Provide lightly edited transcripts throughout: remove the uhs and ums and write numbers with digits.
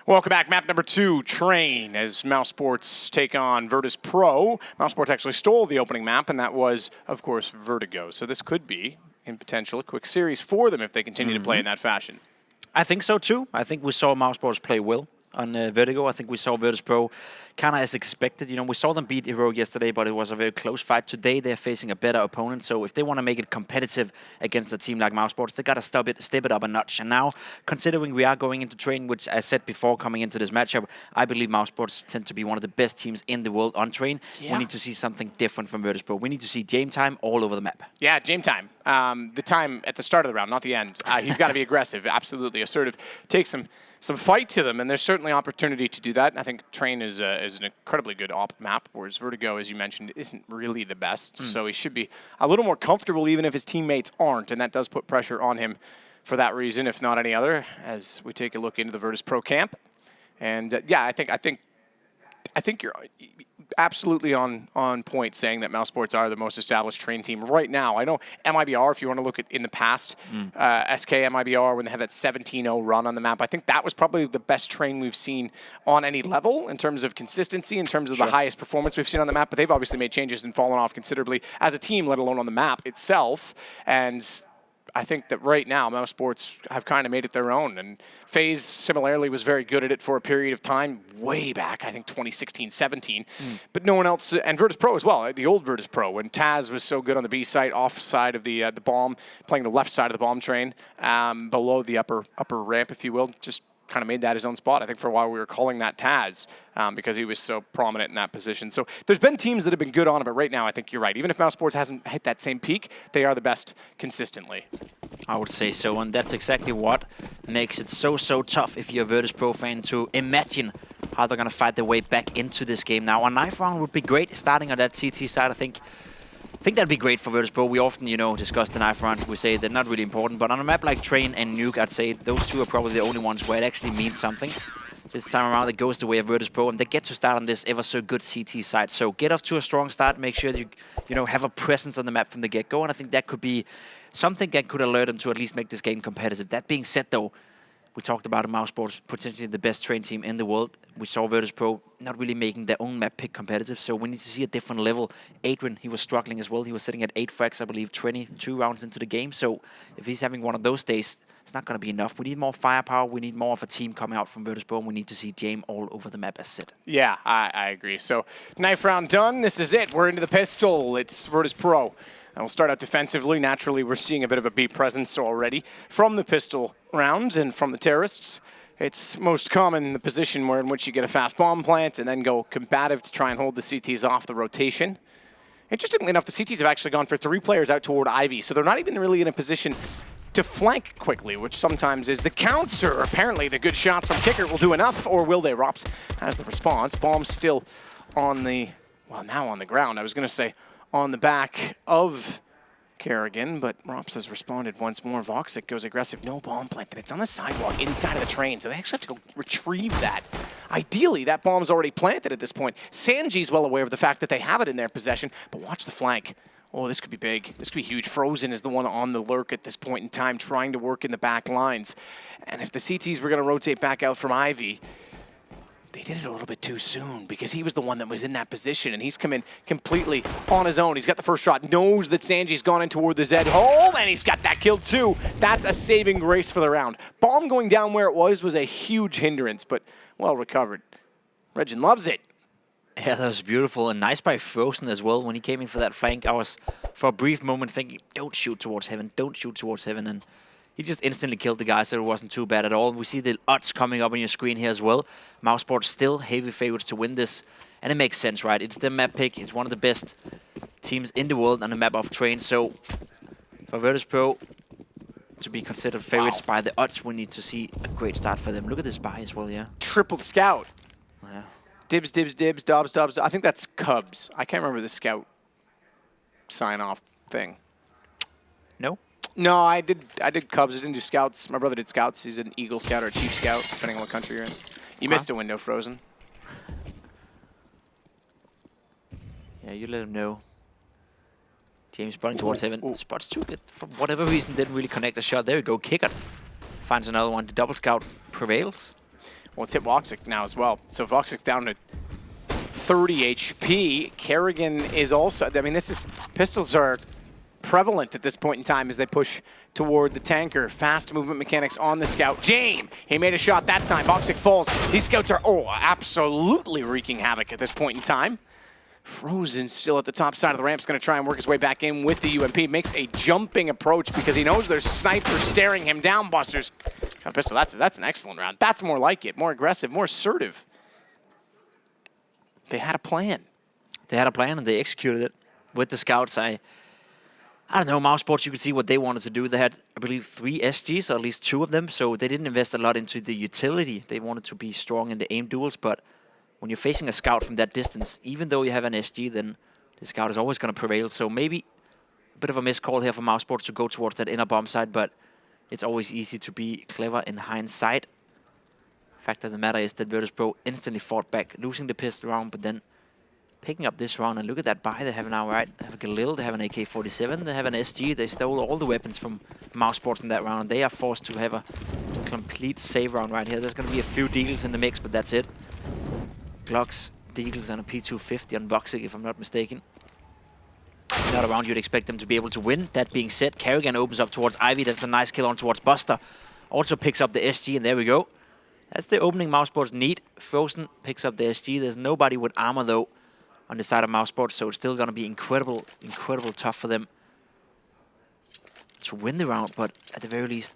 Welcome back. Map number 2, Train, as mousesports take on Virtus.pro. mousesports actually stole the opening map, and that was, of course, Vertigo. So this could be, in potential, a quick series for them if they continue to play in that fashion. I think so, too. I think we saw mousesports play well on Vertigo. I think we saw Virtus.pro kind of as expected. You know, we saw them beat Hero yesterday, but it was a very close fight. Today, they're facing a better opponent. So if they want to make it competitive against a team like mousesports, they got to step it up a notch. And now, considering we are going into Train, which I said before coming into this matchup, I believe mousesports tend to be one of the best teams in the world on Train. Yeah. We need to see something different from Virtus.pro. We need to see game time all over the map. Yeah, game time. The time at the start of the round, not the end. He's got to be aggressive, absolutely assertive. Take some fight to them, and there's certainly opportunity to do that. I think Train is an incredibly good op map, whereas Vertigo, as you mentioned, isn't really the best. So he should be a little more comfortable even if his teammates aren't, and that does put pressure on him for that reason, if not any other, as we take a look into the Virtus.pro camp. And yeah, I think you're absolutely on point saying that mousesports are the most established Train team right now. I know MIBR, if you want to look at in the past, SK MIBR, when they had that 17-0 run on the map, I think that was probably the best Train we've seen on any level in terms of consistency, in terms of the highest performance we've seen on the map. But they've obviously made changes and fallen off considerably as a team, let alone on the map itself. And I think that right now, mousesports have kind of made it their own. And FaZe, similarly, was very good at it for a period of time, way back, I think 2016, 17. But no one else, and Virtus.pro as well, the old Virtus.pro, when Taz was so good on the B site, off side of the bomb, playing the left side of the bomb train, below the upper ramp, if you will, just kind of made that his own spot. I think for a while we were calling that Taz because he was so prominent in that position. So there's been teams that have been good on it, but right now I think you're right. Even if mousesports hasn't hit that same peak, they are the best consistently. I would say so, and that's exactly what makes it so tough if you're a Virtus.pro fan to imagine how they're going to fight their way back into this game. Now, a knife round would be great, starting on that CT side, I think that'd be great for Virtus.pro. We often, discuss the knife rounds. We say they're not really important, but on a map like Train and Nuke, I'd say those two are probably the only ones where it actually means something. This time around, it goes the way of Virtus.pro, and they get to start on this ever-so-good CT side. So get off to a strong start. Make sure you have a presence on the map from the get-go, and I think that could be something that could alert them to at least make this game competitive. That being said, though, we talked about mousesports, potentially the best Train team in the world. We saw Virtus.pro not really making their own map pick competitive, so we need to see a different level. Adrian, he was struggling as well. He was sitting at 8 frags, I believe, 22 rounds into the game. So if he's having one of those days, it's not going to be enough. We need more firepower. We need more of a team coming out from Virtus.pro, and we need to see Jame all over the map as said. Yeah, I agree. So knife round done. This is it. We're into the pistol. It's Virtus.pro. And we'll start out defensively. Naturally, we're seeing a bit of a B presence already from the pistol rounds and from the terrorists. It's most common in the position in which you get a fast bomb plant and then go combative to try and hold the CTs off the rotation. Interestingly enough, the CTs have actually gone for 3 players out toward Ivy, so they're not even really in a position to flank quickly, which sometimes is the counter. Apparently, the good shots from Kicker will do enough, or will they? Rops has the response. Bomb's still on the, well, now on the ground. I was going to say on the back of Kerrigan, but Rops has responded once more. Voxic goes aggressive. No bomb planted. It's on the sidewalk inside of the train, so they actually have to go retrieve that. Ideally, that bomb's already planted at this point. Sanji's well aware of the fact that they have it in their possession, but watch the flank. Oh, this could be big. This could be huge. Frozen is the one on the lurk at this point in time, trying to work in the back lines. And if the CTs were going to rotate back out from Ivy, they did it a little bit too soon because he was the one that was in that position, and he's come in completely on his own. He's got the first shot, knows that Sanji's gone in toward the Zed hole, and he's got that kill too. That's a saving grace for the round. Bomb going down where it was a huge hindrance, but well recovered. Regin loves it. Yeah, that was beautiful, and nice by Frozen as well. When he came in for that flank, I was, for a brief moment, thinking, don't shoot towards heaven, and he just instantly killed the guy, so it wasn't too bad at all. We see the odds coming up on your screen here as well. mousesports still heavy favorites to win this, and it makes sense, right? It's the map pick. It's one of the best teams in the world on the map of Train, so for Virtus.pro to be considered favorites by the odds, we need to see a great start for them. Look at this buy as well, yeah. Triple scout. Yeah. Dibs, dibs, dibs, dobs, dobs. I think that's Cubs. I can't remember the scout sign-off thing. No? No, I did Cubs. I didn't do scouts. My brother did scouts. He's an Eagle Scout or a Chief Scout, depending on what country you're in. You missed a window, Frozen. Yeah, you let him know. James spotting towards heaven. Spots too good. For whatever reason, didn't really connect the shot. There we go. Kicker finds another one. The double scout prevails. Well, it's hit Voxic now as well. So Voxic's down to 30 HP. Kerrigan is also, I mean, pistols are prevalent at this point in time as they push toward the tanker. Fast movement mechanics on the scout. Jame, he made a shot that time. Voxic falls. These scouts are, absolutely wreaking havoc at this point in time. Frozen still at the top side of the ramp. Is going to try and work his way back in with the UMP. Makes a jumping approach because he knows there's snipers staring him down. Busters got a pistol. That's an excellent round. That's more like it. More aggressive. More assertive. They had a plan. They had a plan and they executed it with the scouts. I don't know, mousesports, you could see what they wanted to do. They had, I believe, 3 SGs, or at least 2 of them, so they didn't invest a lot into the utility. They wanted to be strong in the aim duels, but when you're facing a scout from that distance, even though you have an SG, then the scout is always going to prevail. So maybe a bit of a missed call here for mousesports to go towards that inner bomb side, but it's always easy to be clever in hindsight. Fact of the matter is that Virtus.pro instantly fought back, losing the pistol round, but then picking up this round. And look at that buy they have now, right? They have a Galil, they have an AK-47, they have an SG. They stole all the weapons from mousesports in that round, and they are forced to have a complete save round right here. There's going to be a few deagles in the mix, but that's it. Glocks, deagles, and a P250 on Voxic, if I'm not mistaken. Not a round you'd expect them to be able to win. That being said, Kerrigan opens up towards Ivy. That's a nice kill on towards Buster. Also picks up the SG, and there we go. That's the opening mousesports need. Frozen picks up the SG. There's nobody with armor, though, on the side of mousesports, so it's still going to be incredible tough for them to win the round, but at the very least,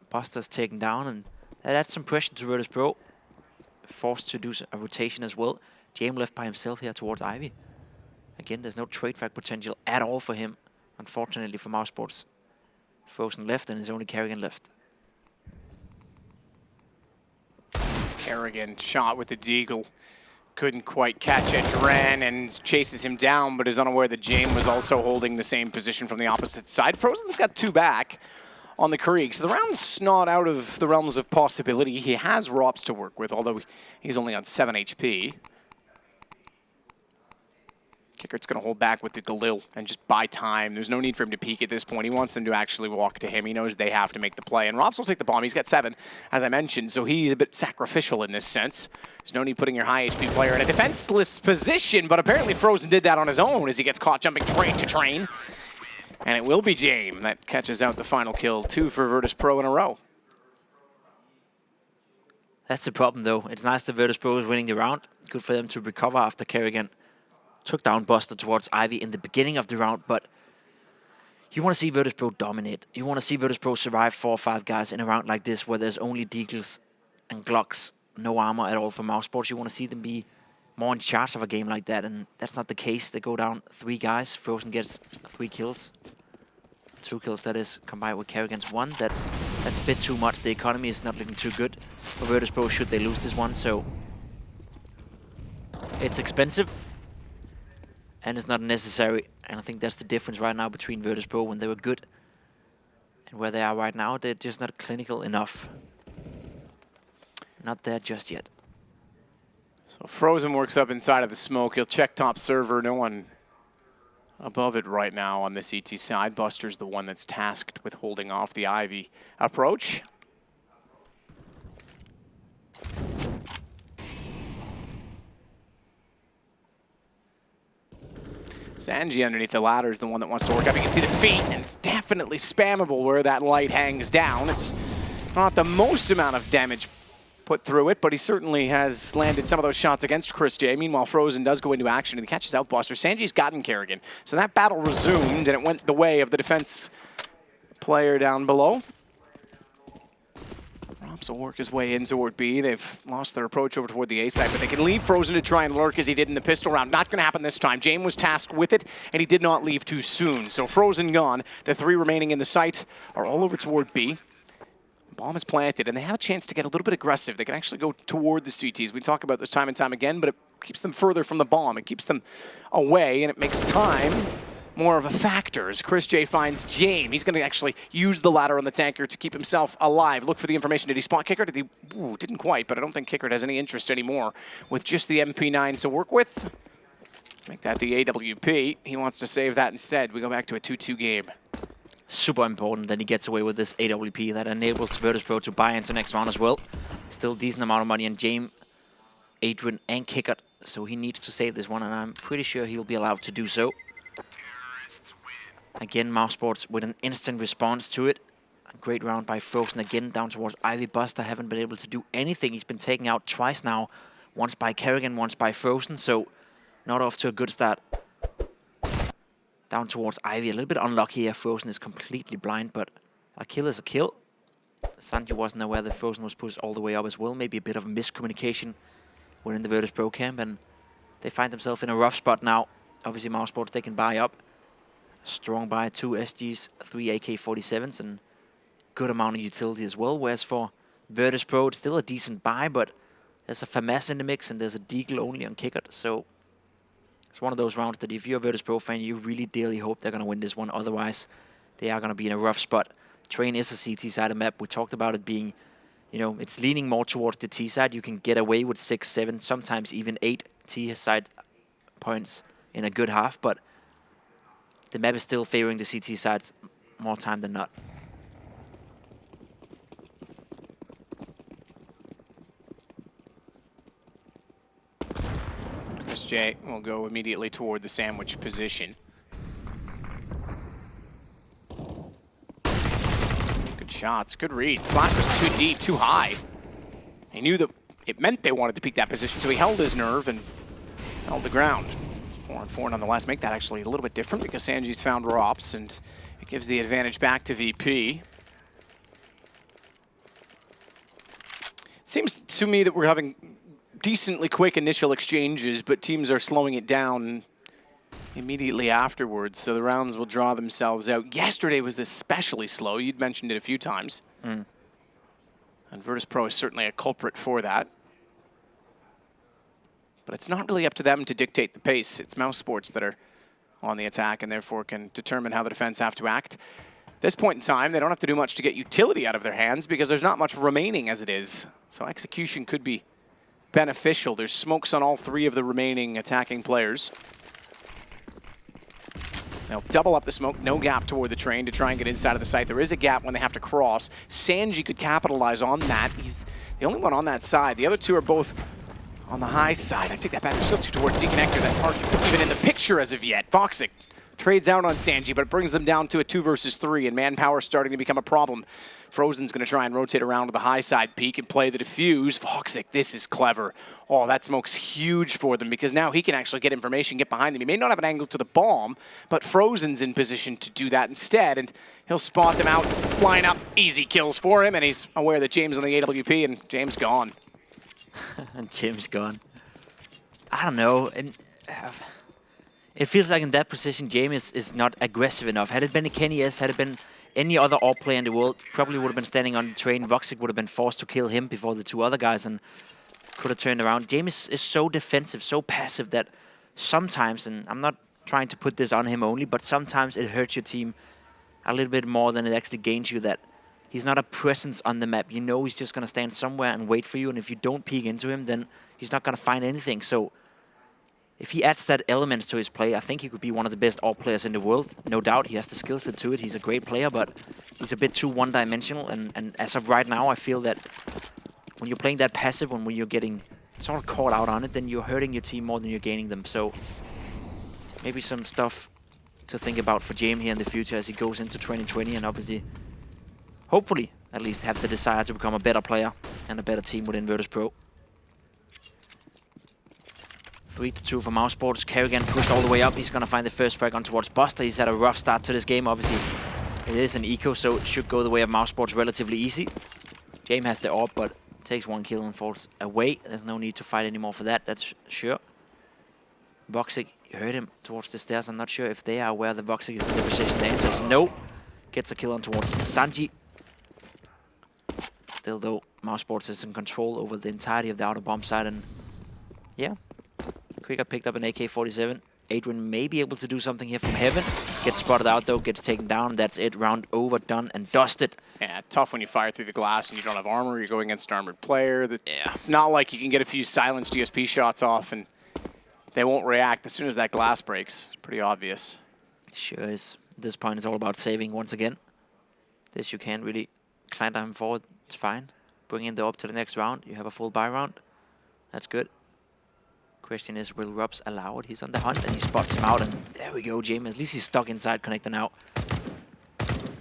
Buster's taken down, and that adds some pressure to Virtus.pro. Forced to do a rotation as well. Jame left by himself here towards Ivy. Again, there's no trade frag potential at all for him, unfortunately for mousesports. Frozen left, and there's only Kerrigan left. Kerrigan shot with the deagle. Couldn't quite catch it. Ran and chases him down, but is unaware that Jame was also holding the same position from the opposite side. Frozen's got 2 back on the Krieg, so the round's not out of the realms of possibility. He has Rops to work with, although he's only on 7 HP. Kickert's going to hold back with the Galil and just buy time. There's no need for him to peek at this point. He wants them to actually walk to him. He knows they have to make the play. And Rops will take the bomb. He's got 7, as I mentioned, so he's a bit sacrificial in this sense. There's no need putting your high HP player in a defenseless position, but apparently Frozen did that on his own as he gets caught jumping train to train. And it will be Jame that catches out the final kill. 2 for Virtus.pro in a row. That's the problem, though. It's nice that Virtus.pro is winning the round. Good for them to recover after Kerrigan took down Buster towards Ivy in the beginning of the round, but you want to see Virtus.pro dominate. You want to see Virtus.pro survive 4 or 5 guys in a round like this where there's only deagles and Glocks, no armor at all for mousesports. You want to see them be more in charge of a game like that, and that's not the case. They go down 3 guys. Frozen gets 3 kills. 2 kills, that is, combined with Kerrigan's 1. That's a bit too much. The economy is not looking too good for Virtus.pro should they lose this one, so it's expensive. And it's not necessary, and I think that's the difference right now between Virtus.pro when they were good and where they are right now. They're just not clinical enough. Not there just yet. So Frozen works up inside of the smoke. He'll check top server. No one above it right now on the CT side. Buster's the one that's tasked with holding off the Ivy approach. Sanji underneath the ladder is the one that wants to work up. You can see the feet, and it's definitely spammable where that light hangs down. It's not the most amount of damage put through it, but he certainly has landed some of those shots against Chris J. Meanwhile, Frozen does go into action, and he catches out Buster. Sanji's gotten Kerrigan. So that battle resumed, and it went the way of the defense player down below. Rops will work his way in toward B. They've lost their approach over toward the A side, but they can leave Frozen to try and lurk as he did in the pistol round. Not going to happen this time. Jame was tasked with it, and he did not leave too soon. So Frozen gone. The 3 remaining in the site are all over toward B. Bomb is planted, and they have a chance to get a little bit aggressive. They can actually go toward the CTs. We talk about this time and time again, but it keeps them further from the bomb. It keeps them away, and it makes time more of a factor as Chris J finds Jame. He's going to actually use the ladder on the tanker to keep himself alive. Look for the information. Did he spot Kickert? Did he? Ooh, didn't quite, but I don't think Kickert has any interest anymore with just the MP9 to work with. Make that the AWP. He wants to save that instead. We go back to a 2-2 game. super important that he gets away with this AWP. That enables Virtus.pro to buy into next round as well. Still decent amount of money on James, Adrian, and Kickert, so he needs to save this one, and I'm pretty sure he'll be allowed to do so. Again, mousesports with an instant response to it. A great round by Frozen again, down towards Ivy. Buster haven't been able to do anything. He's been taken out twice now. Once by Kerrigan, once by Frozen, so not off to a good start. Down towards Ivy, a little bit unlucky here. Frozen is completely blind, but a kill is a kill. Sanji wasn't aware that Frozen was pushed all the way up as well. Maybe a bit of miscommunication within the Virtus.pro camp, and they find themselves in a rough spot now. Obviously, mousesports, they can buy up. Strong buy, 2 SGs, 3 AK-47s, and good amount of utility as well. Whereas for Virtus.pro, it's still a decent buy, but there's a FAMAS in the mix, and there's a Deagle only on Kickert, so it's one of those rounds that if you're a Virtus.pro fan, you really dearly hope they're going to win this one. Otherwise, they are going to be in a rough spot. Train is a CT side of map. We talked about it being, you know, it's leaning more towards the T side. You can get away with 6, 7, sometimes even 8 T side points in a good half, but the map is still favoring the CT sides more time than not. Jay will go immediately toward the sandwich position. Good shots, good read. Flash was too deep, too high. He knew that it meant they wanted to peek that position, so he held his nerve and held the ground. It's 4-on-4 nonetheless. Make that actually a little bit different because Sanji's found Rops, and it gives the advantage back to VP. It seems to me that we're having decently quick initial exchanges, but teams are slowing it down immediately afterwards, so the rounds will draw themselves out. Yesterday was especially slow. You'd mentioned it a few times. And Virtus.pro is certainly a culprit for that. But it's not really up to them to dictate the pace. It's mousesports that are on the attack and therefore can determine how the defense have to act. At this point in time, they don't have to do much to get utility out of their hands because there's not much remaining as it is. So execution could be beneficial. There's smokes on all 3 of the remaining attacking players. They'll double up the smoke, no gap toward the train to try and get inside of the site. There is a gap when they have to cross. Sanji could capitalize on that. He's the only one on that side. The other 2 are both on the high side. I take that back. There's still 2 towards Z Connector. That aren't even in the picture as of yet. Voxic trades out on Sanji, but it brings them down to a 2 versus 3, and manpower starting to become a problem. Frozen's going to try and rotate around to the high side peak and play the defuse. Voxic, this is clever. Oh, that smoke's huge for them because now he can actually get information, get behind them. He may not have an angle to the bomb, but Frozen's in position to do that instead, and he'll spot them out, line up, easy kills for him, and he's aware that James on the AWP, and James gone. And James gone. I don't know. And it feels like in that position, James is not aggressive enough. Had it been a Kenny S, had it been any other AWP player in the world, probably would have been standing on the train. Voxic would have been forced to kill him before the 2 other guys and could have turned around. James is so defensive, so passive that sometimes, and I'm not trying to put this on him only, but sometimes it hurts your team a little bit more than it actually gains you, that he's not a presence on the map. You know he's just going to stand somewhere and wait for you, and if you don't peek into him, then he's not going to find anything. So if he adds that element to his play, I think he could be one of the best AWP players in the world. No doubt, he has the skill set to it. He's a great player, but he's a bit too one-dimensional. And as of right now, I feel that when you're playing that passive, when you're getting sort of caught out on it, then you're hurting your team more than you're gaining them. So maybe some stuff to think about for James here in the future as he goes into 2020 and obviously, hopefully, at least have the desire to become a better player and a better team within Virtus.pro. 3-2 for mousesports. Kerrigan pushed all the way up. He's going to find the first frag on towards Buster. He's had a rough start to this game. Obviously, it is an eco, so it should go the way of mousesports relatively easy. James has the AWP, but takes 1 kill and falls away. There's no need to fight anymore for that, that's sure. Voxic, heard him towards the stairs. I'm not sure if they are aware that Voxic is in the position. The answer is no. Gets a kill on towards Sanji. Still, though, mousesports is in control over the entirety of the outer bomb side, and yeah. Quicker picked up an AK-47. Adrian may be able to do something here from heaven. Gets spotted out though, gets taken down. That's it. Round over, done and dusted. Yeah, tough when you fire through the glass and you don't have armor. You're going against an armored player. It's not like you can get a few silenced DSP shots off and they won't react as soon as that glass breaks. It's pretty obvious. Sure is. At this point, it's all about saving once again. This you can't really clamp him forward. It's fine. Bring in the up to the next round. You have a full buy round. That's good. Question is, will Rubs allow it? He's on the hunt and he spots him out. And there we go, James. At least he's stuck inside connector now.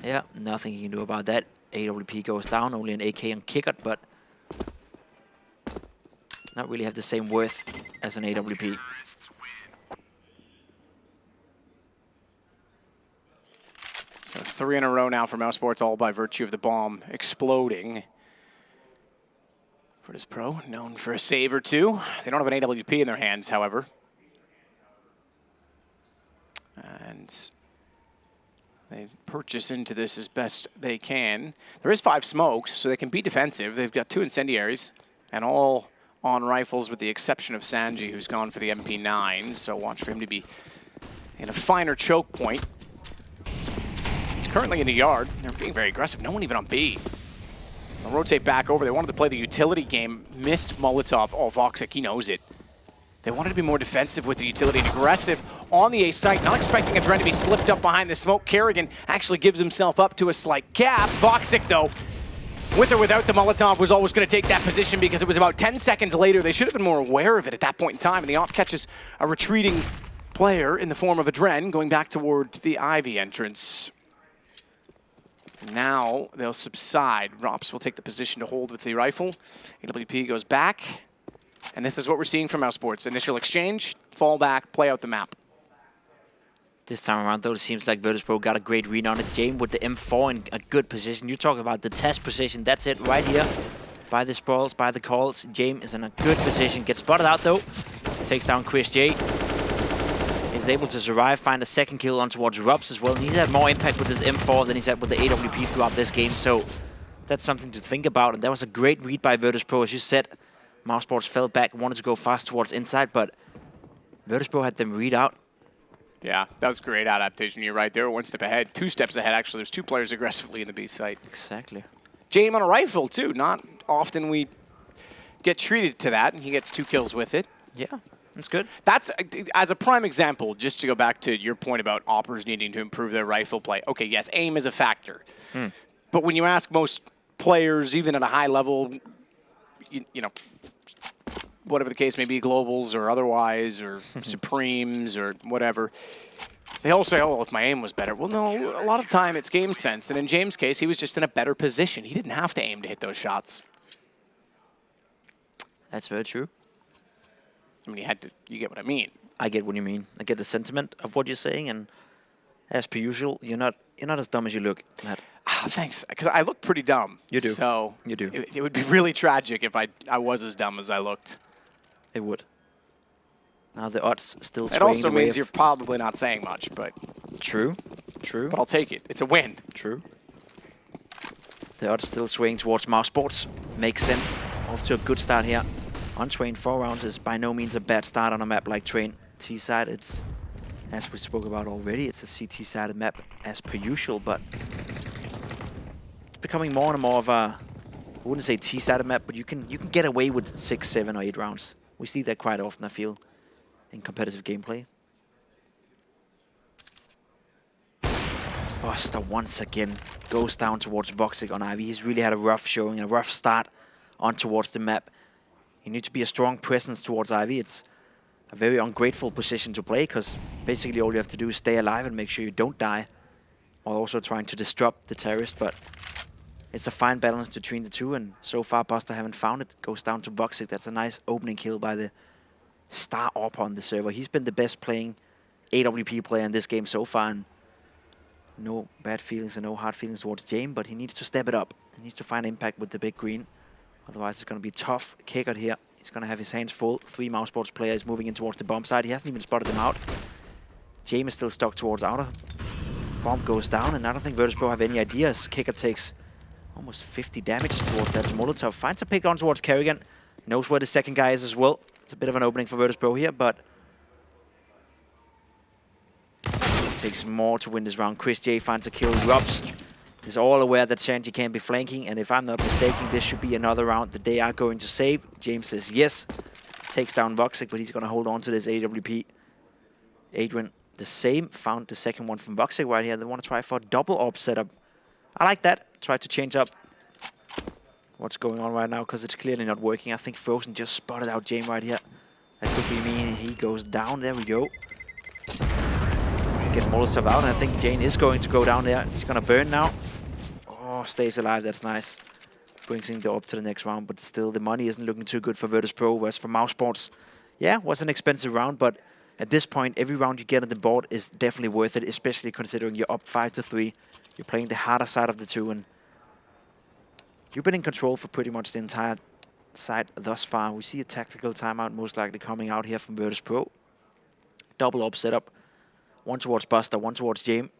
Yeah, nothing he can do about that. AWP goes down. Only an AK on Kickert, but not really have the same worth as an AWP. So 3 in a row now for mousesports, all by virtue of the bomb exploding. Virtus.pro, known for a save or two. They don't have an AWP in their hands, however. And they purchase into this as best they can. There is 5 smokes, so they can be defensive. They've got 2 incendiaries, and all on rifles with the exception of Sanji, who's gone for the MP9. So watch for him to be in a finer choke point. He's currently in the yard. They're being very aggressive. No one even on B. They'll rotate back over. They wanted to play the utility game. Missed Molotov. Oh, Voxic, he knows it. They wanted to be more defensive with the utility and aggressive on the A site. Not expecting Adren to be slipped up behind the smoke. Kerrigan actually gives himself up to a slight gap. Voxic, though, with or without the Molotov, was always going to take that position because it was about 10 seconds later. They should have been more aware of it at that point in time. And the op catches a retreating player in the form of Adren going back toward the Ivy entrance. Now they'll subside. Rops will take the position to hold with the rifle. AWP goes back. And this is what we're seeing from mousesports. Initial exchange, fall back, play out the map. This time around, though, it seems like Virtus.pro got a great read on it. James with the M4 in a good position. You talk about the test position. That's it right here. By the spoils, by the calls. James is in a good position. Gets spotted out, though. Takes down Chris J. Is able to survive, find a second kill on towards Rubs as well. And he's had more impact with this M4 than he's had with the AWP throughout this game. So that's something to think about. And that was a great read by Virtus.pro. As you said, mousesports fell back, wanted to go fast towards inside, but Virtus.pro had them read out. Yeah, that was great adaptation. You're right. They were 1 step ahead, 2 steps ahead, actually. There's 2 players aggressively in the B site. Exactly. James on a rifle, too. Not often we get treated to that, and he gets 2 kills with it. Yeah, that's good. That's, as a prime example, just to go back to your point about oppers needing to improve their rifle play. Okay, yes, aim is a factor. But when you ask most players, even at a high level, you know, whatever the case may be, globals or otherwise, or supremes or whatever, they all say, oh, well, if my aim was better. Well, no, a lot of time it's game sense. And in James' case, he was just in a better position. He didn't have to aim to hit those shots. That's very true. I mean, you get what I mean. I get what you mean. I get the sentiment of what you're saying, and as per usual, you're not as dumb as you look, Matt. Ah, thanks, because I look pretty dumb. You do. So you do. It would be really tragic if I was as dumb as I looked. It would. Now the odds still swing. It also means you're probably not saying much, but... True. True. But I'll take it. It's a win. True. The odds still swaying towards mousesports. Makes sense. Off to a good start here. On Train, 4 rounds is by no means a bad start on a map like Train. T-side, it's, as we spoke about already, it's a CT-sided map as per usual, but it's becoming more and more of a, I wouldn't say T-sided map, but you can get away with 6, 7, or 8 rounds. We see that quite often, I feel, in competitive gameplay. Buster once again goes down towards Voxic on Ivy. He's really had a rough showing, a rough start on towards the map. You need to be a strong presence towards Ivy. It's a very ungrateful position to play because basically all you have to do is stay alive and make sure you don't die while also trying to disrupt the terrorist. But it's a fine balance between the two, and so far Buster haven't found it. Goes down to Voxic. That's a nice opening kill by the star op on the server. He's been the best playing AWP player in this game so far, and no bad feelings and no hard feelings towards James, but he needs to step it up. He needs to find impact with the big green. Otherwise, it's going to be tough. Kickert here. He's going to have his hands full. 3 mousesports players moving in towards the bomb side. He hasn't even spotted them out. James is still stuck towards outer. Bomb goes down, and I don't think Virtus.pro have any ideas. Kickert takes almost 50 damage towards that Molotov. Finds a pick on towards Kerrigan. Knows where the second guy is as well. It's a bit of an opening for Virtus.pro here, but it takes more to win this round. Chris J finds a kill. Rubs is all aware that Sanji can't be flanking, and if I'm not mistaken, this should be another round that they are going to save. James says yes. Takes down Voxic, but he's going to hold on to this AWP. Adrian the same. Found the second one from Voxic right here. They want to try for a double AWP setup. I like that. Try to change up what's going on right now, because it's clearly not working. I think Frozen just spotted out Jame right here. That could be me. He goes down. There we go. Get Molotov out, and I think Jane is going to go down there. He's going to burn now. Oh, stays alive. That's nice. Brings him up to the next round, but still the money isn't looking too good for Virtus.pro. Whereas for mousesports, yeah, was an expensive round, but at this point, every round you get on the board is definitely worth it, especially considering you're up 5-3. You're playing the harder side of the two, and you've been in control for pretty much the entire side thus far. We see a tactical timeout most likely coming out here from Virtus.pro. Double AWP setup. One towards Buster, one towards Jame.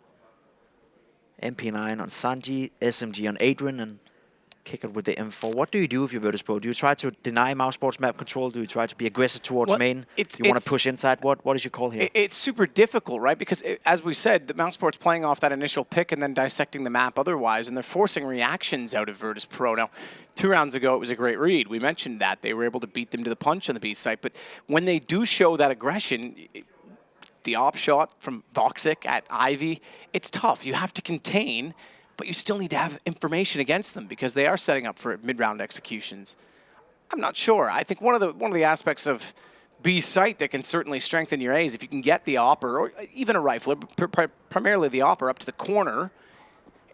MP9 on Sanji, SMG on Adrian, and kick it with the M4. What do you do if you're Virtus.pro? Do you try to deny mousesports map control? Do you try to be aggressive towards main? Do you want to push inside? What is your call here? It's super difficult, right? Because as we said, the mousesports playing off that initial pick and then dissecting the map otherwise, and they're forcing reactions out of Virtus.pro. Now, 2 rounds ago, it was a great read. We mentioned that. They were able to beat them to the punch on the B site. But when they do show that aggression, the op shot from Voxic at Ivy, it's tough. You have to contain, but you still need to have information against them because they are setting up for mid-round executions. I'm not sure. I think one of the aspects of B site that can certainly strengthen your A is if you can get the opper or even a rifler, primarily the opper, up to the corner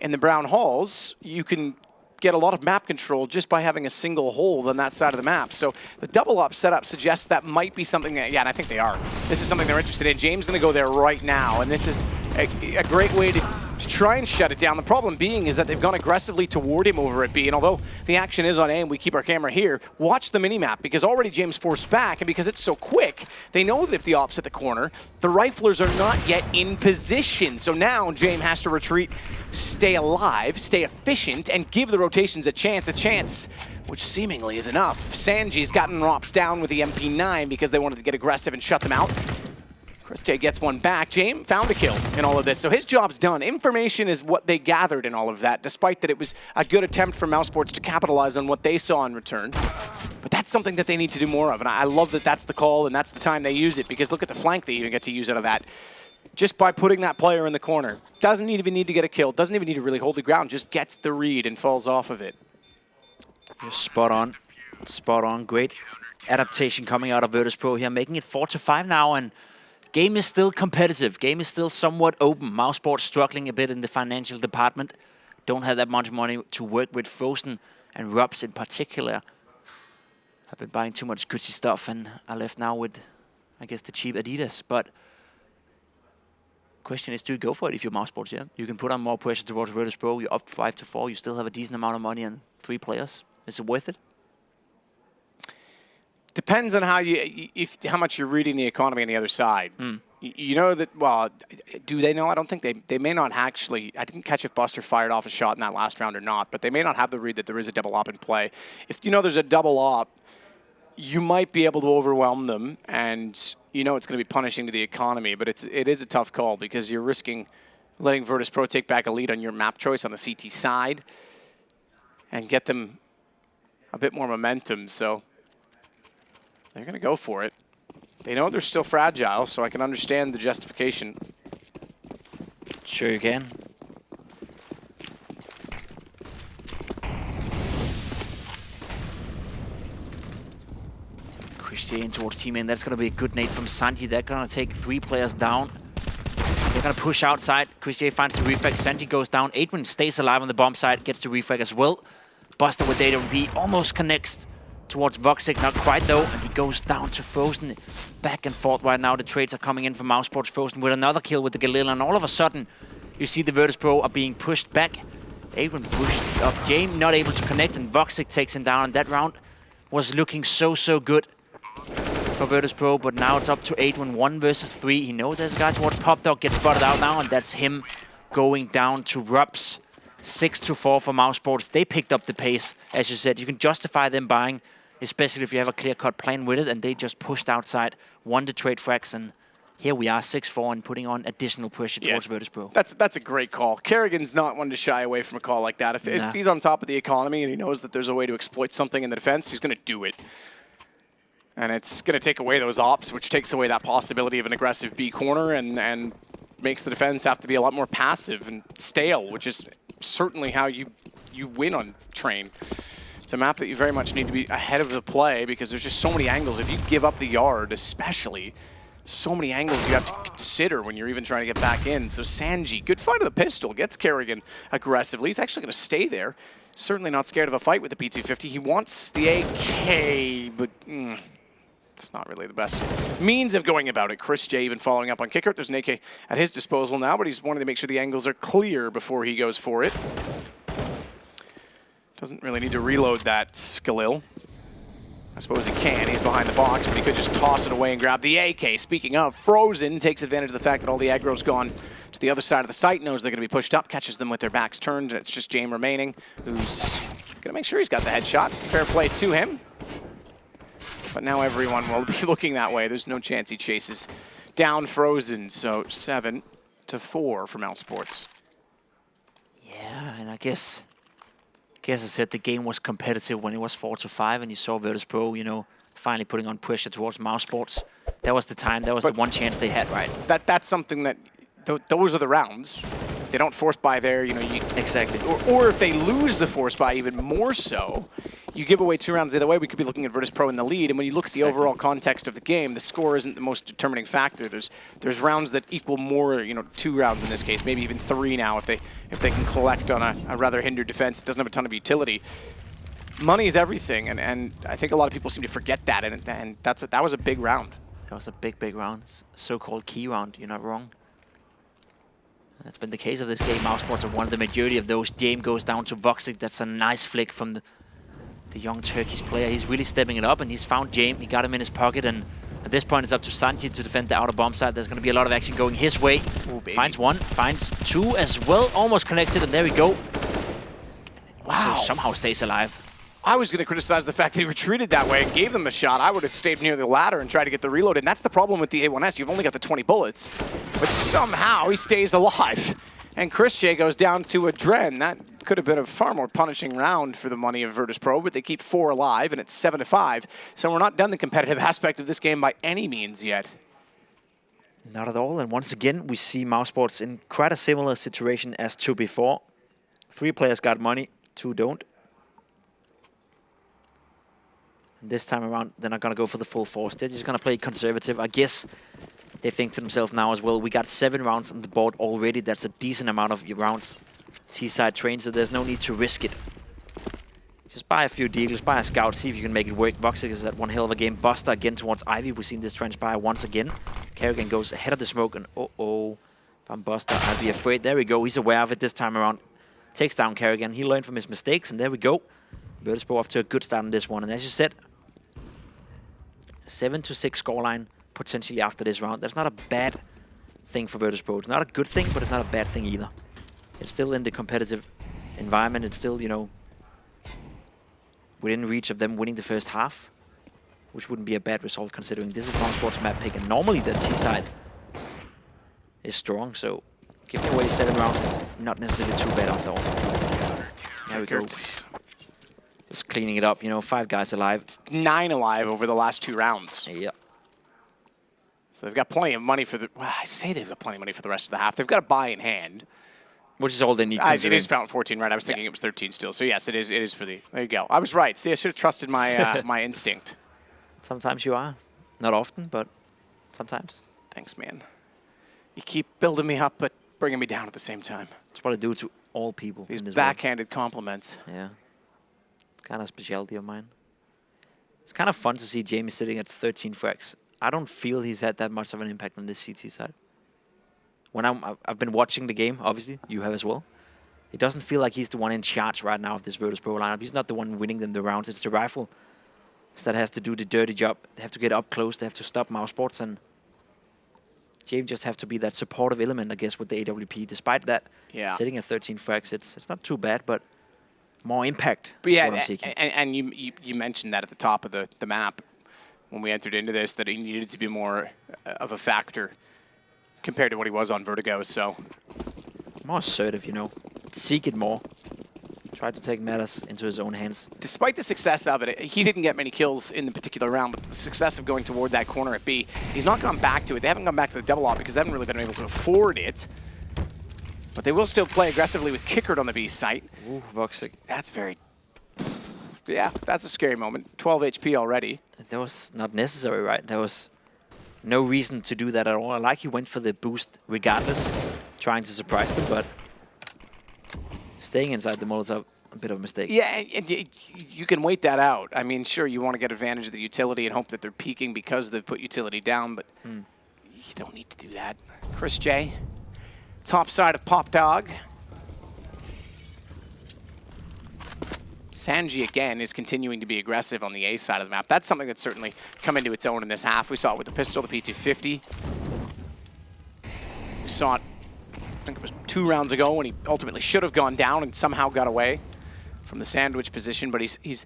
in the brown halls, you can get a lot of map control just by having a single hole on that side of the map. So the double up setup suggests that might be something that, yeah, and I think they are. This is something they're interested in. James going to go there right now, and this is a great way to try and shut it down. The problem being is that they've gone aggressively toward him over at B, and although the action is on A and we keep our camera here, watch the minimap, because already James forced back, and because it's so quick, they know that if the op's at the corner, the riflers are not yet in position. So now James has to retreat, stay alive, stay efficient, and give the rotations a chance, which seemingly is enough. Sanji's gotten Rops down with the MP9 because they wanted to get aggressive and shut them out. Chris J gets one back. James found a kill in all of this, so his job's done. Information is what they gathered in all of that, despite that it was a good attempt for mousesports to capitalize on what they saw in return. But that's something that they need to do more of, and I love that that's the call and that's the time they use it, because look at the flank they even get to use out of that. Just by putting that player in the corner. Doesn't even need to get a kill, doesn't even need to really hold the ground, just gets the read and falls off of it. You're spot on, great adaptation coming out of Virtus.pro here, making it 4-5 now, and game is still competitive. Game is still somewhat open. mousesports struggling a bit in the financial department. Don't have that much money to work with. Frozen and Rubs in particular have been buying too much Gucci stuff and are left now with, I guess, the cheap Adidas. But question is, do you go for it if you're mousesports? Yeah, you can put on more pressure towards Virtus.pro. You're up 5-4. You still have a decent amount of money and 3 players. Is it worth it? Depends on how much you're reading the economy on the other side. You know that, well, do they know? I don't think they may not actually. I didn't catch if Buster fired off a shot in that last round or not, but they may not have the read that there is a double op in play. If you know there's a double op, you might be able to overwhelm them, and you know it's going to be punishing to the economy, but it is a tough call because you're risking letting Virtus.pro take back a lead on your map choice on the CT side and get them a bit more momentum, so they're going to go for it. They know they're still fragile, so I can understand the justification. Sure you can. Christian towards teammate. That's going to be a good nade from Sanji. They're going to take 3 players down. They're going to push outside. Christian finds the refrag. Sanji goes down. Adrian stays alive on the bomb side. Gets the refrag as well. Buster with data B almost connects towards Voxic, not quite though, and he goes down to Frozen. Back and forth right now. The trades are coming in from mousesports. Frozen with another kill with the Galil, and all of a sudden, you see the Virtus.pro are being pushed back. Adrian pushes up James, not able to connect, and Voxic takes him down. And that round was looking so good for Virtus.pro, but now it's up to Adrian, 1 versus 3. He knows there's a guy towards Pop Dog, gets spotted out now, and that's him going down to Rubs. 6-4 for mousesports. They picked up the pace, as you said. You can justify them buying, especially if you have a clear-cut plan with it, and they just pushed outside, won the trade frags, and here we are, 6-4, and putting on additional pressure towards Virtus.pro. That's a great call. Kerrigan's not one to shy away from a call like that. If he's on top of the economy and he knows that there's a way to exploit something in the defense, he's going to do it. And it's going to take away those ops, which takes away that possibility of an aggressive B corner and makes the defense have to be a lot more passive and stale, which is certainly how you win on Train. It's a map that you very much need to be ahead of the play because there's just so many angles. If you give up the yard, especially, so many angles you have to consider when you're even trying to get back in. So Sanji, good fight of the pistol, gets Kerrigan aggressively. He's actually going to stay there. Certainly not scared of a fight with the P250. He wants the AK, but it's not really the best means of going about it. Chris J even following up on Kickert. There's an AK at his disposal now, but he's wanting to make sure the angles are clear before he goes for it. Doesn't really need to reload that Skhalil. I suppose he can. He's behind the box, but he could just toss it away and grab the AK. Speaking of, Frozen takes advantage of the fact that all the aggro's gone to the other side of the site, knows they're going to be pushed up, catches them with their backs turned, and it's just Jame remaining, who's going to make sure he's got the headshot. Fair play to him. But now everyone will be looking that way. There's no chance he chases down Frozen, so 7-4 for mousesports. Yeah, and I guess I said the game was competitive when it was 4-5, and you saw Virtus.pro, you know, finally putting on pressure towards mousesports. That was the time. That was the one chance they had, right? That's something that those are the rounds. They don't force buy there, you know. Exactly. Or if they lose the force buy, even more so, you give away 2 rounds the other way. We could be looking at Virtus.pro in the lead, and when you look at the overall context of the game, the score isn't the most determining factor. There's rounds that equal more, you know, 2 rounds in this case, maybe even 3 now if they can collect on a rather hindered defense. It doesn't have a ton of utility. Money is everything, and I think a lot of people seem to forget that, and that was a big round. That was a big round. So-called key round. You're not wrong. That's been the case of this game. mousesports have won the majority of those. Jame goes down to Voxic. That's a nice flick from the young Turkish player. He's really stepping it up, and he's found Jame. He got him in his pocket, and at this point, it's up to Sanji to defend the outer bomb side. There's going to be a lot of action going his way. Ooh, finds 1, finds 2 as well. Almost connected, and there we go. Wow. So somehow stays alive. I was going to criticize the fact that he retreated that way and gave them a shot. I would have stayed near the ladder and tried to get the reload, and that's the problem with the A1S. You've only got the 20 bullets, but somehow he stays alive. And Chris J goes down to a Dren. That could have been a far more punishing round for the money of Virtus.pro, but they keep 4 alive, and it's 7-5. So we're not done the competitive aspect of this game by any means yet. Not at all, and once again, we see mousesports in quite a similar situation as to before. 3 players got money, 2 don't. And this time around, they're not going to go for the full force. They're just going to play conservative. I guess they think to themselves now as well, we got 7 rounds on the board already. That's a decent amount of rounds. T-side train, so there's no need to risk it. Just buy a few deagles, buy a scout, see if you can make it work. Voxic is at one hell of a game. Buster again towards Ivy. We've seen this transpire once again. Kerrigan goes ahead of the smoke, and if I'm Buster, I'd be afraid. There we go. He's aware of it this time around. Takes down Kerrigan. He learned from his mistakes, and there we go. Virtus.pro off to a good start on this one. And as you said, 7-6 scoreline potentially after this round. That's not a bad thing for Virtus.pro. It's not a good thing, but it's not a bad thing either. It's still in the competitive environment. It's still, you know, within reach of them winning the first half, which wouldn't be a bad result considering this is mousesports map pick, and normally the T side is strong. So giving away 7 rounds is not necessarily too bad after all. There we go. Just cleaning it up, you know, 5 guys alive. It's 9 alive over the last 2 rounds. Yep. So they've got plenty of money for the... Well, I say they've got plenty of money for the rest of the half. They've got a buy in hand. Which is all they need. It is found 14, right? I was thinking it was 13 still. So yes, it is for the... There you go. I was right. See, I should have trusted my my instinct. Sometimes you are. Not often, but sometimes. Thanks, man. You keep building me up, but bringing me down at the same time. That's what I do to all people. These in this backhanded compliments. Yeah. Kind of specialty of mine. It's kind of fun to see Jamie sitting at 13 frags. I don't feel he's had that much of an impact on this CT side. When I've been watching the game, obviously, you have as well. It doesn't feel like he's the one in charge right now of this Virtus.pro lineup. He's not the one winning them the rounds. It's the rifle that has to do the dirty job. They have to get up close. They have to stop mousesports, and James just have to be that supportive element, I guess, with the AWP. Despite that, sitting at 13 frags, it's not too bad, but more impact. But yeah, and you mentioned that at the top of the map when we entered into this, that he needed to be more of a factor compared to what he was on Vertigo. So more assertive, you know, seek it more, Tried to take matters into his own hands. Despite the success of it, he didn't get many kills in the particular round, but the success of going toward that corner at B, he's not gone back to it. They haven't gone back to the double op because they haven't really been able to afford it. But they will still play aggressively with Kickert on the B site. Ooh, Voxic. That's very... Yeah, that's a scary moment. 12 HP already. That was not necessary, right? There was no reason to do that at all. I like he went for the boost regardless, trying to surprise them, but staying inside the Molotov, a bit of a mistake. Yeah, and you can wait that out. I mean, sure, you want to get advantage of the utility and hope that they're peaking because they've put utility down, but you don't need to do that. Chris J, top side of Pop Dog. Sanji, again, is continuing to be aggressive on the A side of the map. That's something that's certainly come into its own in this half. We saw it with the pistol, the P250. We saw it, I think it was 2 rounds ago when he ultimately should have gone down and somehow got away from the sandwich position, but he's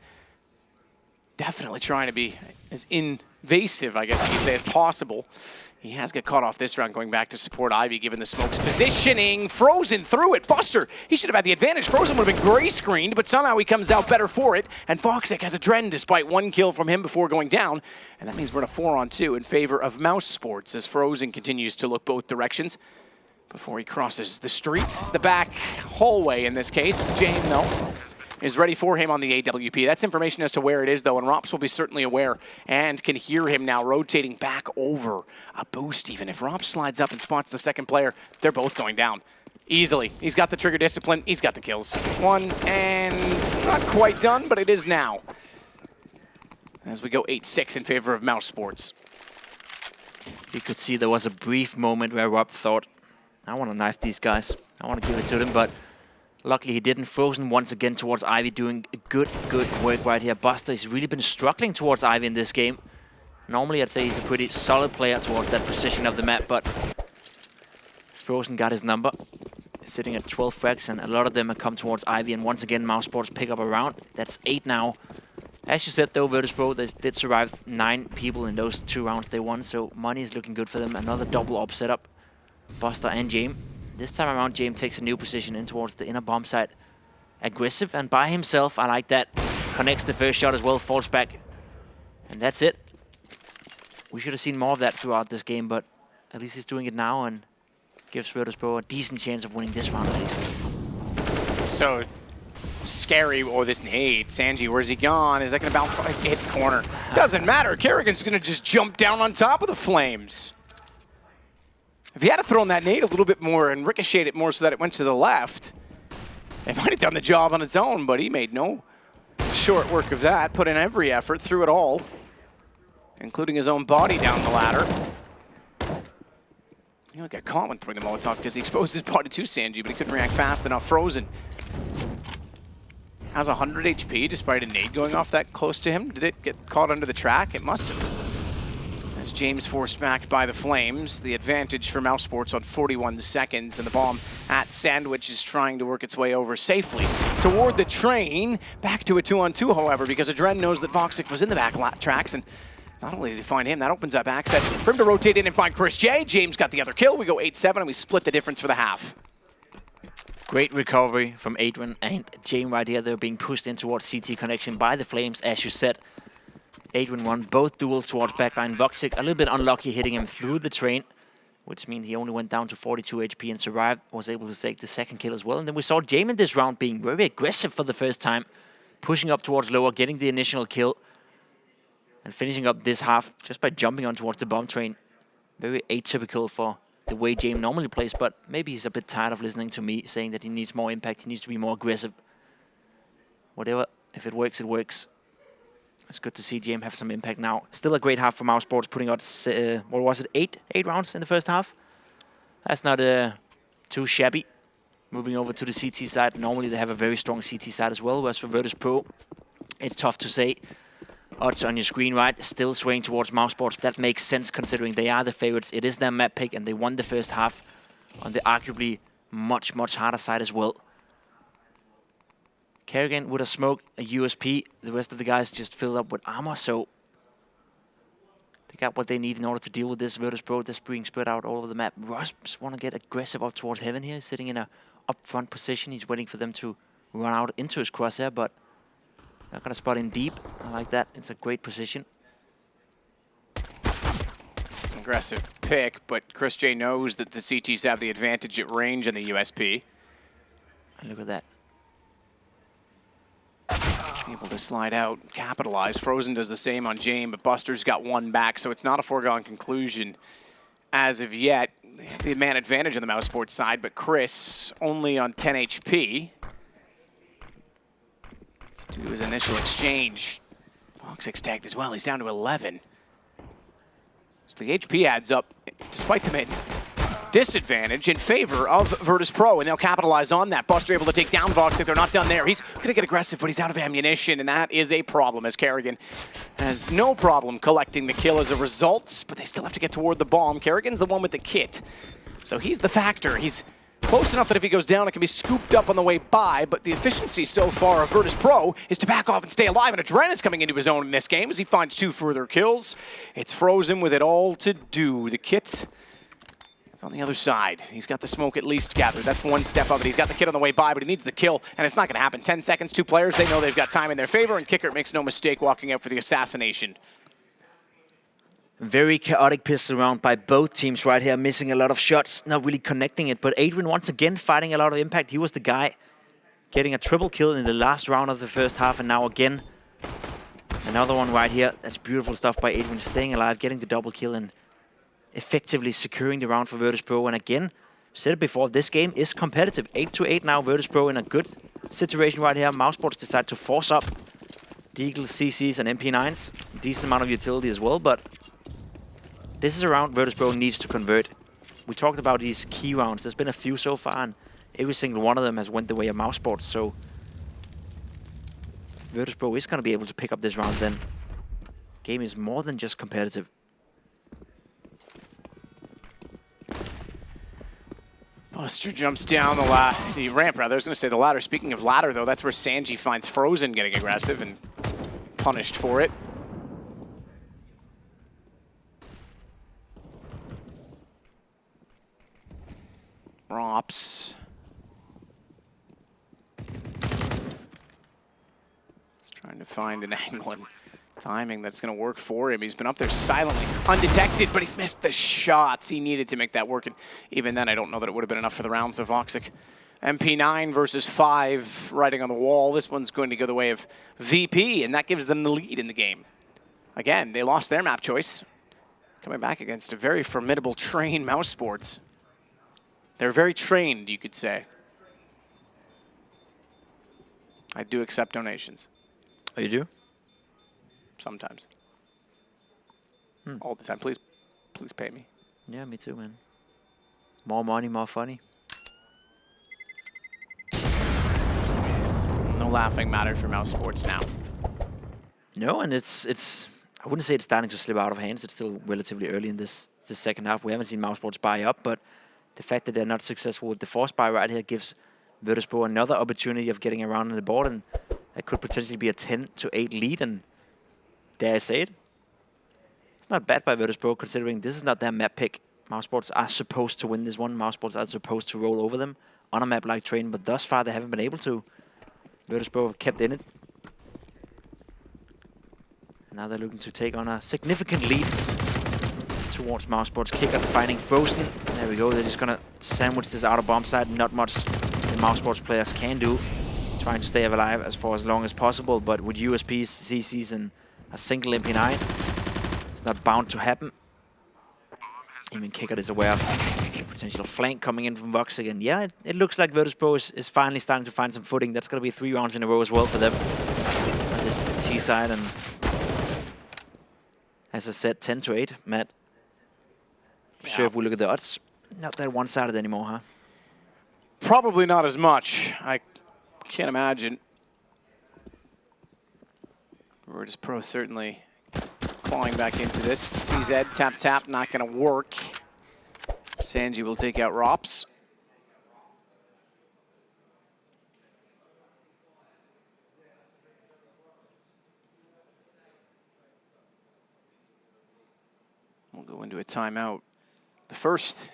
definitely trying to be as invasive, I guess you could say, as possible. He has got caught off this round going back to support Ivy, given the smoke's positioning. Frozen through it. Buster, he should have had the advantage. Frozen would have been gray screened, but somehow he comes out better for it. And Voxic has a Dren despite 1 kill from him before going down. And that means we're in a 4-on-2 in favor of mousesports as Frozen continues to look both directions before he crosses the streets. The back hallway in this case. Jane, though, is ready for him on the AWP. That's information as to where it is, though, and Rops will be certainly aware and can hear him now rotating back over a boost even. If Rops slides up and spots the second player, they're both going down easily. He's got the trigger discipline. He's got the kills. 1, and not quite done, but it is now. As we go 8-6 in favor of mousesports. You could see there was a brief moment where Rob thought, I want to knife these guys. I want to give it to them, but luckily he didn't. Frozen once again towards Ivy, doing good work right here. Buster has really been struggling towards Ivy in this game. Normally I'd say he's a pretty solid player towards that position of the map, but Frozen got his number. He's sitting at 12 frags, and a lot of them have come towards Ivy, and once again mousesports pick up a round. That's 8 now. As you said though, Virtus.pro, they did survive 9 people in those 2 rounds they won, so money is looking good for them. Another double op setup. Buster and James. This time around, James takes a new position in towards the inner bomb site. Aggressive and by himself. I like that. Connects the first shot as well, falls back. And that's it. We should have seen more of that throughout this game, but at least he's doing it now and gives Virtus.pro a decent chance of winning this round at least. So scary. Oh, this nade. Sanji, where's he gone? Is that going to bounce? Hit the corner. Doesn't matter. Kerrigan's going to just jump down on top of the flames. If he had to throw in that nade a little bit more and ricocheted it more so that it went to the left, it might have done the job on its own, but he made no short work of that. Put in every effort, threw it all, including his own body down the ladder. You look at Colin throwing the Molotov because he exposed his body to Sanji, but he couldn't react fast enough. Frozen has 100 HP despite a nade going off that close to him. Did it get caught under the track? It must have. As James forced back by the flames, the advantage for mousesports on 41 seconds, and the bomb at Sandwich is trying to work its way over safely toward the train. Back to a 2-on-2, however, because Adren knows that Voxic was in the back tracks, and not only did he find him, that opens up access for him to rotate in and find Chris J. James got the other kill. We go 8-7, and we split the difference for the half. Great recovery from Adrian and James right here. They're being pushed in towards CT connection by the flames, as you said. Adrian won both duels towards backline. Voxic a little bit unlucky, hitting him through the train, which means he only went down to 42 HP and survived, was able to take the second kill as well. And then we saw James in this round being very aggressive for the first time, pushing up towards lower, getting the initial kill, and finishing up this half just by jumping on towards the bomb train. Very atypical for the way James normally plays, but maybe he's a bit tired of listening to me saying that he needs more impact, he needs to be more aggressive. Whatever, if it works, it works. It's good to see James have some impact now. Still a great half for mousesports, putting out, what was it, 8 rounds in the first half? That's not too shabby. Moving over to the CT side. Normally they have a very strong CT side as well, whereas for Virtus.pro, it's tough to say. Odds on your screen, right? Still swaying towards mousesports. That makes sense considering they are the favorites. It is their map pick, and they won the first half on the arguably much harder side as well. Kerrigan with a smoke, a USP. The rest of the guys just filled up with armor, so they got what they need in order to deal with this. Virtus.pro just being spread out all over the map. Russ want to get aggressive up towards heaven here, sitting in a up front position. He's waiting for them to run out into his crosshair, but not gonna spot in deep. I like that. It's a great position. It's an aggressive pick, but Chris J knows that the CTs have the advantage at range in the USP. And look at that. Able to slide out, capitalize. Frozen does the same on Jane, but Buster's got one back, so it's not a foregone conclusion as of yet. They have the man advantage on the mouse sports side, but Chris only on 10 HP. Let's do his initial exchange. Foxix tagged as well. He's down to 11. So the HP adds up, despite the disadvantage in favor of Virtus.pro, and they'll capitalize on that. Buster able to take down Voxic. They're not done there. He's going to get aggressive, but he's out of ammunition, and that is a problem, as Kerrigan has no problem collecting the kill as a result, but they still have to get toward the bomb. Kerrigan's the one with the kit, so he's the factor. He's close enough that if he goes down, it can be scooped up on the way by, but the efficiency so far of Virtus.pro is to back off and stay alive, and Adrena's coming into his own in this game as he finds 2 further kills. It's Frozen with it all to do. The kit on the other side. He's got the smoke at least gathered. That's one step of it. He's got the kid on the way by, but he needs the kill, and it's not going to happen. 10 seconds, 2 players. They know they've got time in their favor, and Kicker makes no mistake walking out for the assassination. Very chaotic pistol round by both teams right here, missing a lot of shots, not really connecting it. But Adrian once again fighting a lot of impact. He was the guy getting a triple kill in the last round of the first half, and now again, another one right here. That's beautiful stuff by Adrian, staying alive, getting the double kill, and effectively securing the round for Virtus.pro. And again, said it before, this game is competitive. 8-8 now, Virtus.pro in a good situation right here. mousesports decide to force up Deagles, CCs, and MP9s. Decent amount of utility as well, but this is a round Virtus.pro needs to convert. We talked about these key rounds. There's been a few so far, and every single one of them has went the way of mousesports. So Virtus.pro is going to be able to pick up this round then. Game is more than just competitive. Buster jumps down the ramp, rather. I was going to say the ladder. Speaking of ladder, though, that's where Sanji finds Frozen getting aggressive and punished for it. Rops. He's trying to find an angle and timing that's going to work for him. He's been up there silently, undetected, but he's missed the shots he needed to make that work. And even then, I don't know that it would have been enough for the round. So Voxic, MP9 versus 5, writing on the wall. This one's going to go the way of VP, and that gives them the lead in the game. Again, they lost their map choice, coming back against a very formidable trained mousesports. They're very trained, you could say. I do accept donations. Oh, you do? Sometimes. All the time. Please pay me. Yeah, me too, man. More money, more funny. No laughing matter for mousesports now. No, and it's I wouldn't say it's starting to slip out of hands. It's still relatively early in this second half. We haven't seen mousesports buy up, but the fact that they're not successful with the force buy right here gives Virtus.pro another opportunity of getting around on the board, and that could potentially be a 10-8 lead. And dare I say it, it's not bad by Virtus.pro considering this is not their map pick. mousesports are supposed to win this one. mousesports are supposed to roll over them on a map like Train, but thus far they haven't been able to. Virtus.pro have kept in it. And now they're looking to take on a significant lead towards mousesports. Kicker finding Frozen. There we go. They're just going to sandwich this outer bomb side. Not much the mousesports players can do. Trying to stay alive for as long as possible, but with USPs, CCs, and a single MP9, it's not bound to happen. Even Kicker is aware of a potential flank coming in from Voxic, and yeah, it looks like Virtus.pro is finally starting to find some footing. That's going to be 3 rounds in a row as well for them on this T side, and as I said, 10-8, Matt. I'm sure if we look at the odds, not that one-sided anymore, huh? Probably not as much. I can't imagine. Virtus.pro certainly clawing back into this. CZ, tap, not going to work. Sanji will take out Rops. We'll go into a timeout. The first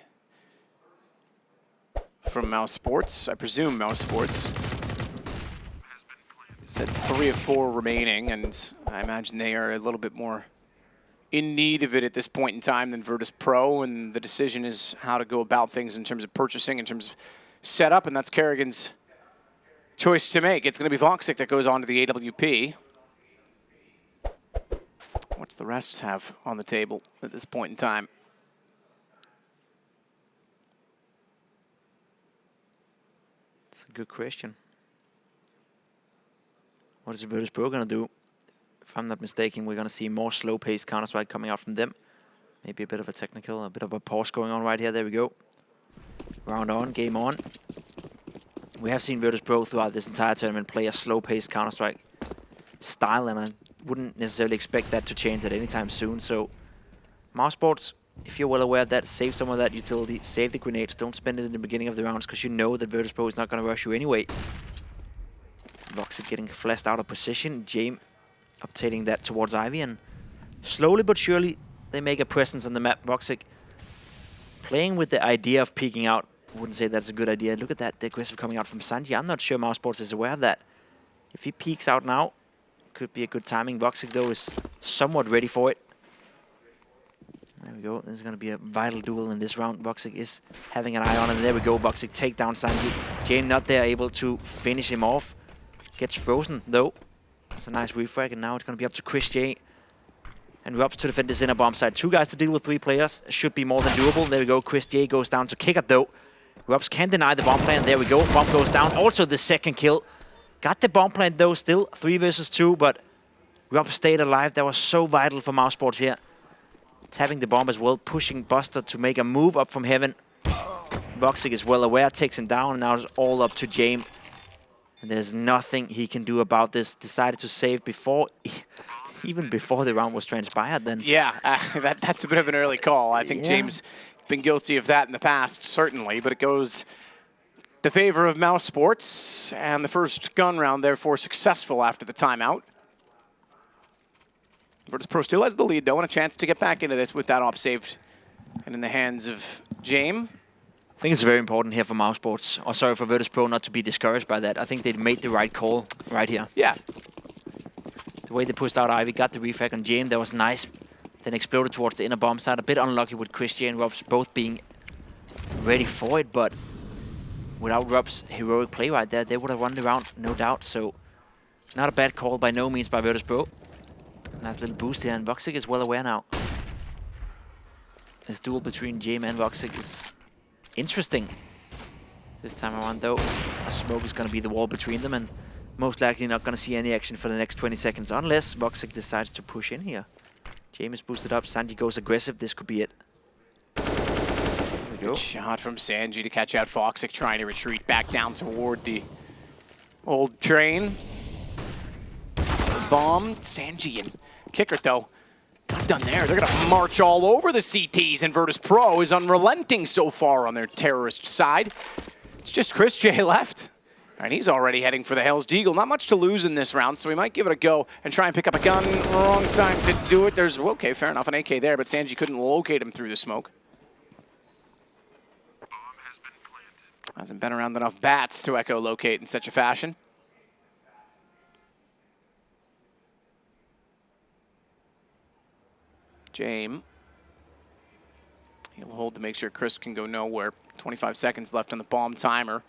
from mousesports, I presume mousesports. Said 3 of 4 remaining, and I imagine they are a little bit more in need of it at this point in time than Virtus.pro, and the decision is how to go about things in terms of purchasing, in terms of setup, and that's Kerrigan's choice to make. It's going to be Voxic that goes on to the AWP. What's the rest have on the table at this point in time? It's a good question. What is Virtus.pro going to do? If I'm not mistaken, we're going to see more slow-paced Counter-Strike coming out from them. Maybe a bit of a technical, a bit of a pause going on right here. There we go. Round on, game on. We have seen Virtus.pro throughout this entire tournament play a slow-paced Counter-Strike style, and I wouldn't necessarily expect that to change at any time soon. So, mousesports, if you're well aware of that, save some of that utility, save the grenades, don't spend it in the beginning of the rounds, because you know that Virtus.pro is not going to rush you anyway. Voxic getting flashed out of position. Jame obtaining that towards Ivy, and slowly but surely they make a presence on the map. Voxic playing with the idea of peeking out. Wouldn't say that's a good idea. Look at that, the aggressive coming out from Sanji. I'm not sure mousesports is aware of that. If he peeks out now, could be a good timing. Voxic, though, is somewhat ready for it. There we go. There's going to be a vital duel in this round. Voxic is having an eye on it. And there we go. Voxic take down Sanji. Jane not there, able to finish him off. Gets frozen, though. That's a nice refrag, and now it's going to be up to Chris J. And Robs to defend this inner bomb side. 2 guys to deal with 3 players. Should be more than doable. There we go. Chris J goes down to kick it, though. Robs can't deny the bomb plant. There we go. Bomb goes down. Also the second kill. Got the bomb plant, though, still. 3 versus 2, but Robs stayed alive. That was so vital for mousesports here. Tapping the bomb as well. Pushing Buster to make a move up from heaven. Voxic is well aware. Takes him down, and now it's all up to Jame. And there's nothing he can do about this. Decided to save before, even before the round was transpired then. Yeah, that's a bit of an early call. I think James been guilty of that in the past, certainly, but it goes the favor of mousesports, and the first gun round, therefore, successful after the timeout. Virtus.pro still has the lead, though, and a chance to get back into this with that op saved and in the hands of Jame. I think it's very important here for mousesports, or sorry, for Virtus.pro not to be discouraged by that. I think they made the right call right here. Yeah. The way they pushed out Ivy, got the refrag on Jame, that was nice. Then exploded towards the inner bomb side. A bit unlucky with Chris J and Robs both being ready for it, but without Robs' heroic play right there, they would have won the round, no doubt. So, not a bad call by no means by Virtus.pro. Nice little boost here, and Voxic is well aware now. This duel between Jame and Voxic is interesting. This time around, though, a smoke is going to be the wall between them, and most likely not going to see any action for the next 20 seconds, unless Voxic decides to push in here. Jame is boosted up, Sanji goes aggressive, this could be it. There we go. Good shot from Sanji to catch out Voxic, trying to retreat back down toward the old train. The bomb, Sanji and Kicker, though, not done there. They're going to march all over the CTs, and Virtus.pro is unrelenting so far on their terrorist side. It's just Chris J left, and he's already heading for the Hell's Deagle. Not much to lose in this round, so we might give it a go and try and pick up a gun. Wrong time to do it. There's, okay, fair enough, an AK there, but Sanji couldn't locate him through the smoke. Hasn't been around enough bats to echolocate in such a fashion. Jame. He'll hold to make sure Chris can go nowhere. 25 seconds left on the bomb timer.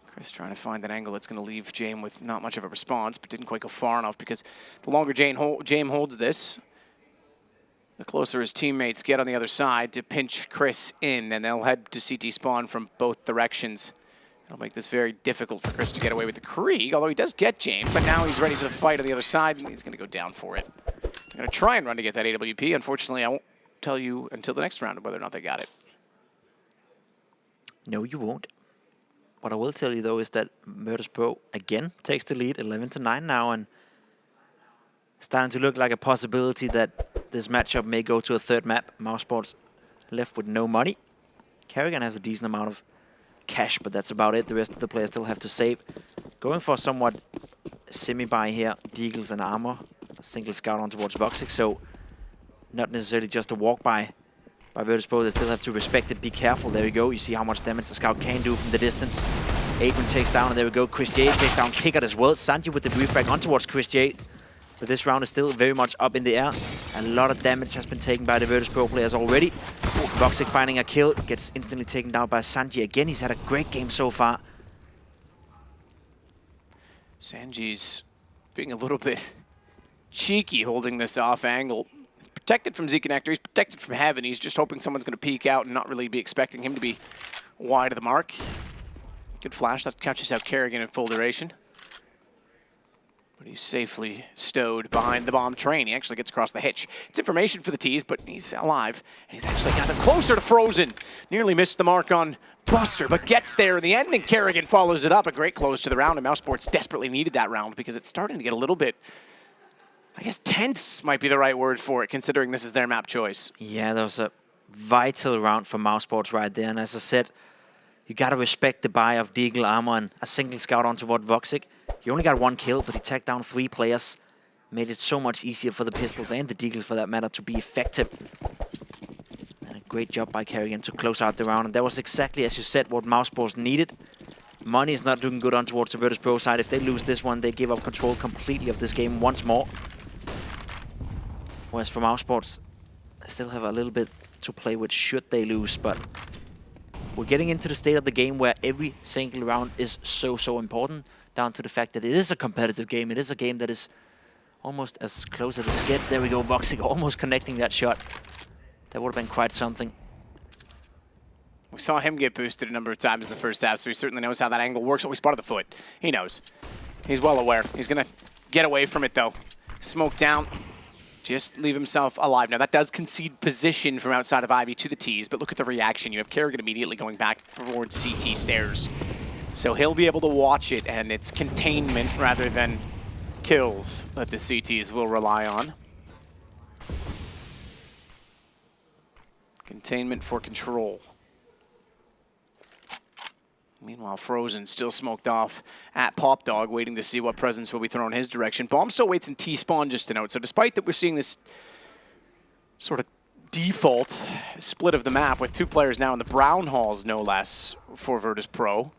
Chris trying to find an angle that's going to leave Jame with not much of a response, but didn't quite go far enough, because the longer Jame holds this, the closer his teammates get on the other side to pinch Chris in, and they'll head to CT spawn from both directions. It'll make this very difficult for Chris to get away with the Krieg, although he does get Jame, but now he's ready for the fight on the other side, and he's going to go down for it. They're going to try and run to get that AWP. Unfortunately, I won't tell you until the next round whether or not they got it. No, you won't. What I will tell you, though, is that Virtus.pro again takes the lead, 11-9 now, and starting to look like a possibility that this matchup may go to a third map. mousesports left with no money. Kerrigan has a decent amount of cash, but that's about it. The rest of the players still have to save. Going for a somewhat semi-buy here. Deagles and armor. A single scout on towards Voxic, so not necessarily just a walk by Virtus.pro. They still have to respect it, be careful. There we go. You see how much damage the scout can do from the distance. Adrian takes down, and there we go. Chris J takes down Pickard as well. Sanji with the refrag on towards Chris J. But this round is still very much up in the air. A lot of damage has been taken by the Virtus.pro players already. Voxic finding a kill, gets instantly taken down by Sanji again. He's had a great game so far. Sanji's being a little bit cheeky holding this off angle. He's protected from Z-Connector, he's protected from Heaven. He's just hoping someone's going to peek out and not really be expecting him to be wide of the mark. Good flash, that catches out Kerrigan in full duration. But he's safely stowed behind the bomb train. He actually gets across the hitch. It's information for the T's, but he's alive. And he's actually got them closer to Frozen. Nearly missed the mark on Buster, but gets there in the end, and Kerrigan follows it up. A great close to the round, and mousesports desperately needed that round because it's starting to get a little bit, I guess tense might be the right word for it, considering this is their map choice. Yeah, that was a vital round for mousesports right there. And as I said, you got to respect the buy of Deagle armor and a single scout onto Voxic. He only got 1 kill, but he tagged down 3 players. Made it so much easier for the pistols and the Deagles, for that matter, to be effective. And a great job by Kerrigan to close out the round. And that was exactly, as you said, what mousesports needed. Money is not looking good on towards the Virtus.pro side. If they lose this one, they give up control completely of this game once more. Whereas for mousesports, they still have a little bit to play with should they lose, but we're getting into the state of the game where every single round is so important, down to the fact that it is a competitive game. It is a game that is almost as close as it gets. There we go, Voxic almost connecting that shot. That would have been quite something. We saw him get boosted a number of times in the first half, so he certainly knows how that angle works. Oh, he spotted the foot. He knows. He's well aware. He's going to get away from it, though. Smoke down. Just leave himself alive. Now, that does concede position from outside of Ivy to the T's, but look at the reaction. You have Kerrigan immediately going back towards CT stairs. So he'll be able to watch it, and it's containment rather than kills that the CTs will rely on. Containment for control. Meanwhile, Frozen still smoked off at Pop Dog, waiting to see what presence will be thrown his direction. Bomb still waits in T-spawn, just to note. So despite that we're seeing this sort of default split of the map with 2 players now in the brown halls, no less, for Virtus.pro,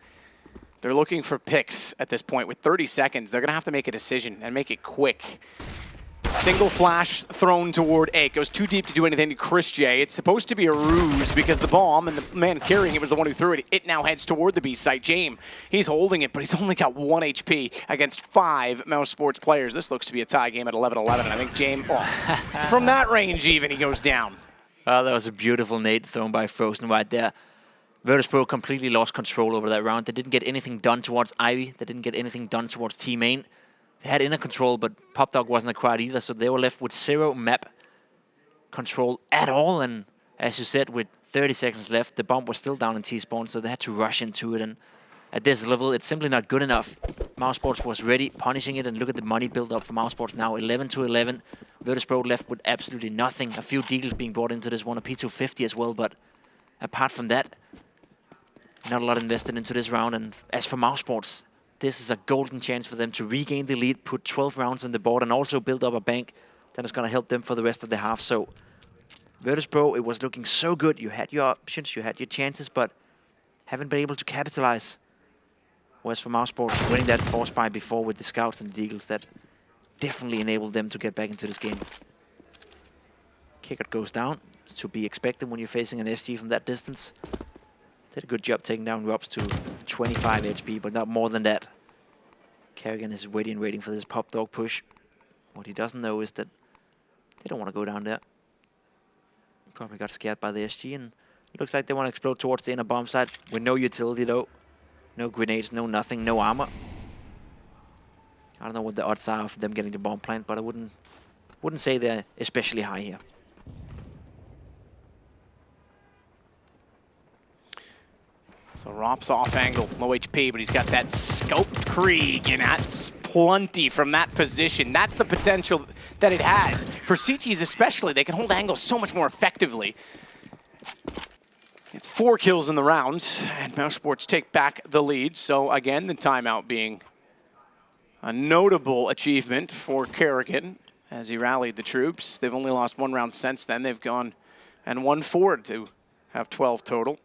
they're looking for picks at this point. With 30 seconds, they're going to have to make a decision and make it quick. Single flash thrown toward A. It goes too deep to do anything to Chris J. It's supposed to be a ruse because the bomb and the man carrying it was the one who threw it. It now heads toward the B site. James, he's holding it, but he's only got 1 HP against 5 mousesports players. This looks to be a tie game at 11-11, and I think James, from that range even, he goes down. Oh, that was a beautiful nade thrown by Frozen right there. Virtus.pro completely lost control over that round. They didn't get anything done towards Ivy. They didn't get anything done towards T-Main. They had inner control, but Pop Dog wasn't acquired either, so they were left with 0 map control at all. And as you said, with 30 seconds left, the bomb was still down in T-spawn, so they had to rush into it. And at this level, it's simply not good enough. mousesports was ready, punishing it, and look at the money build up for mousesports now. 11-11. Virtus.pro left with absolutely nothing. A few deagles being brought into this one, a P250 as well, but apart from that, not a lot invested into this round. And as for mousesports, this is a golden chance for them to regain the lead, put 12 rounds on the board, and also build up a bank that is going to help them for the rest of the half. So, Virtus.pro, it was looking so good. You had your options, you had your chances, but haven't been able to capitalize. Whereas for mousesports, winning that force buy before with the scouts and the deagles, that definitely enabled them to get back into this game. Kicker goes down. It's to be expected when you're facing an SG from that distance. Did a good job taking down Robs to 25 HP, but not more than that. Kerrigan is waiting for this Pop Dog push. What he doesn't know is that they don't want to go down there. Probably got scared by the SG, and it looks like they want to explode towards the inner bomb site with no utility though. No grenades, no nothing, no armor. I don't know what the odds are of them getting the bomb plant, but I wouldn't say they're especially high here. So Rop's off angle, low HP, but he's got that scope Krieg, and that's plenty from that position. That's the potential that it has. For CTs especially, they can hold angles so much more effectively. It's 4 kills in the round, and mousesports take back the lead. So again, the timeout being a notable achievement for Kerrigan as he rallied the troops. They've only lost 1 round since then. They've gone and won 4 to have 12 total.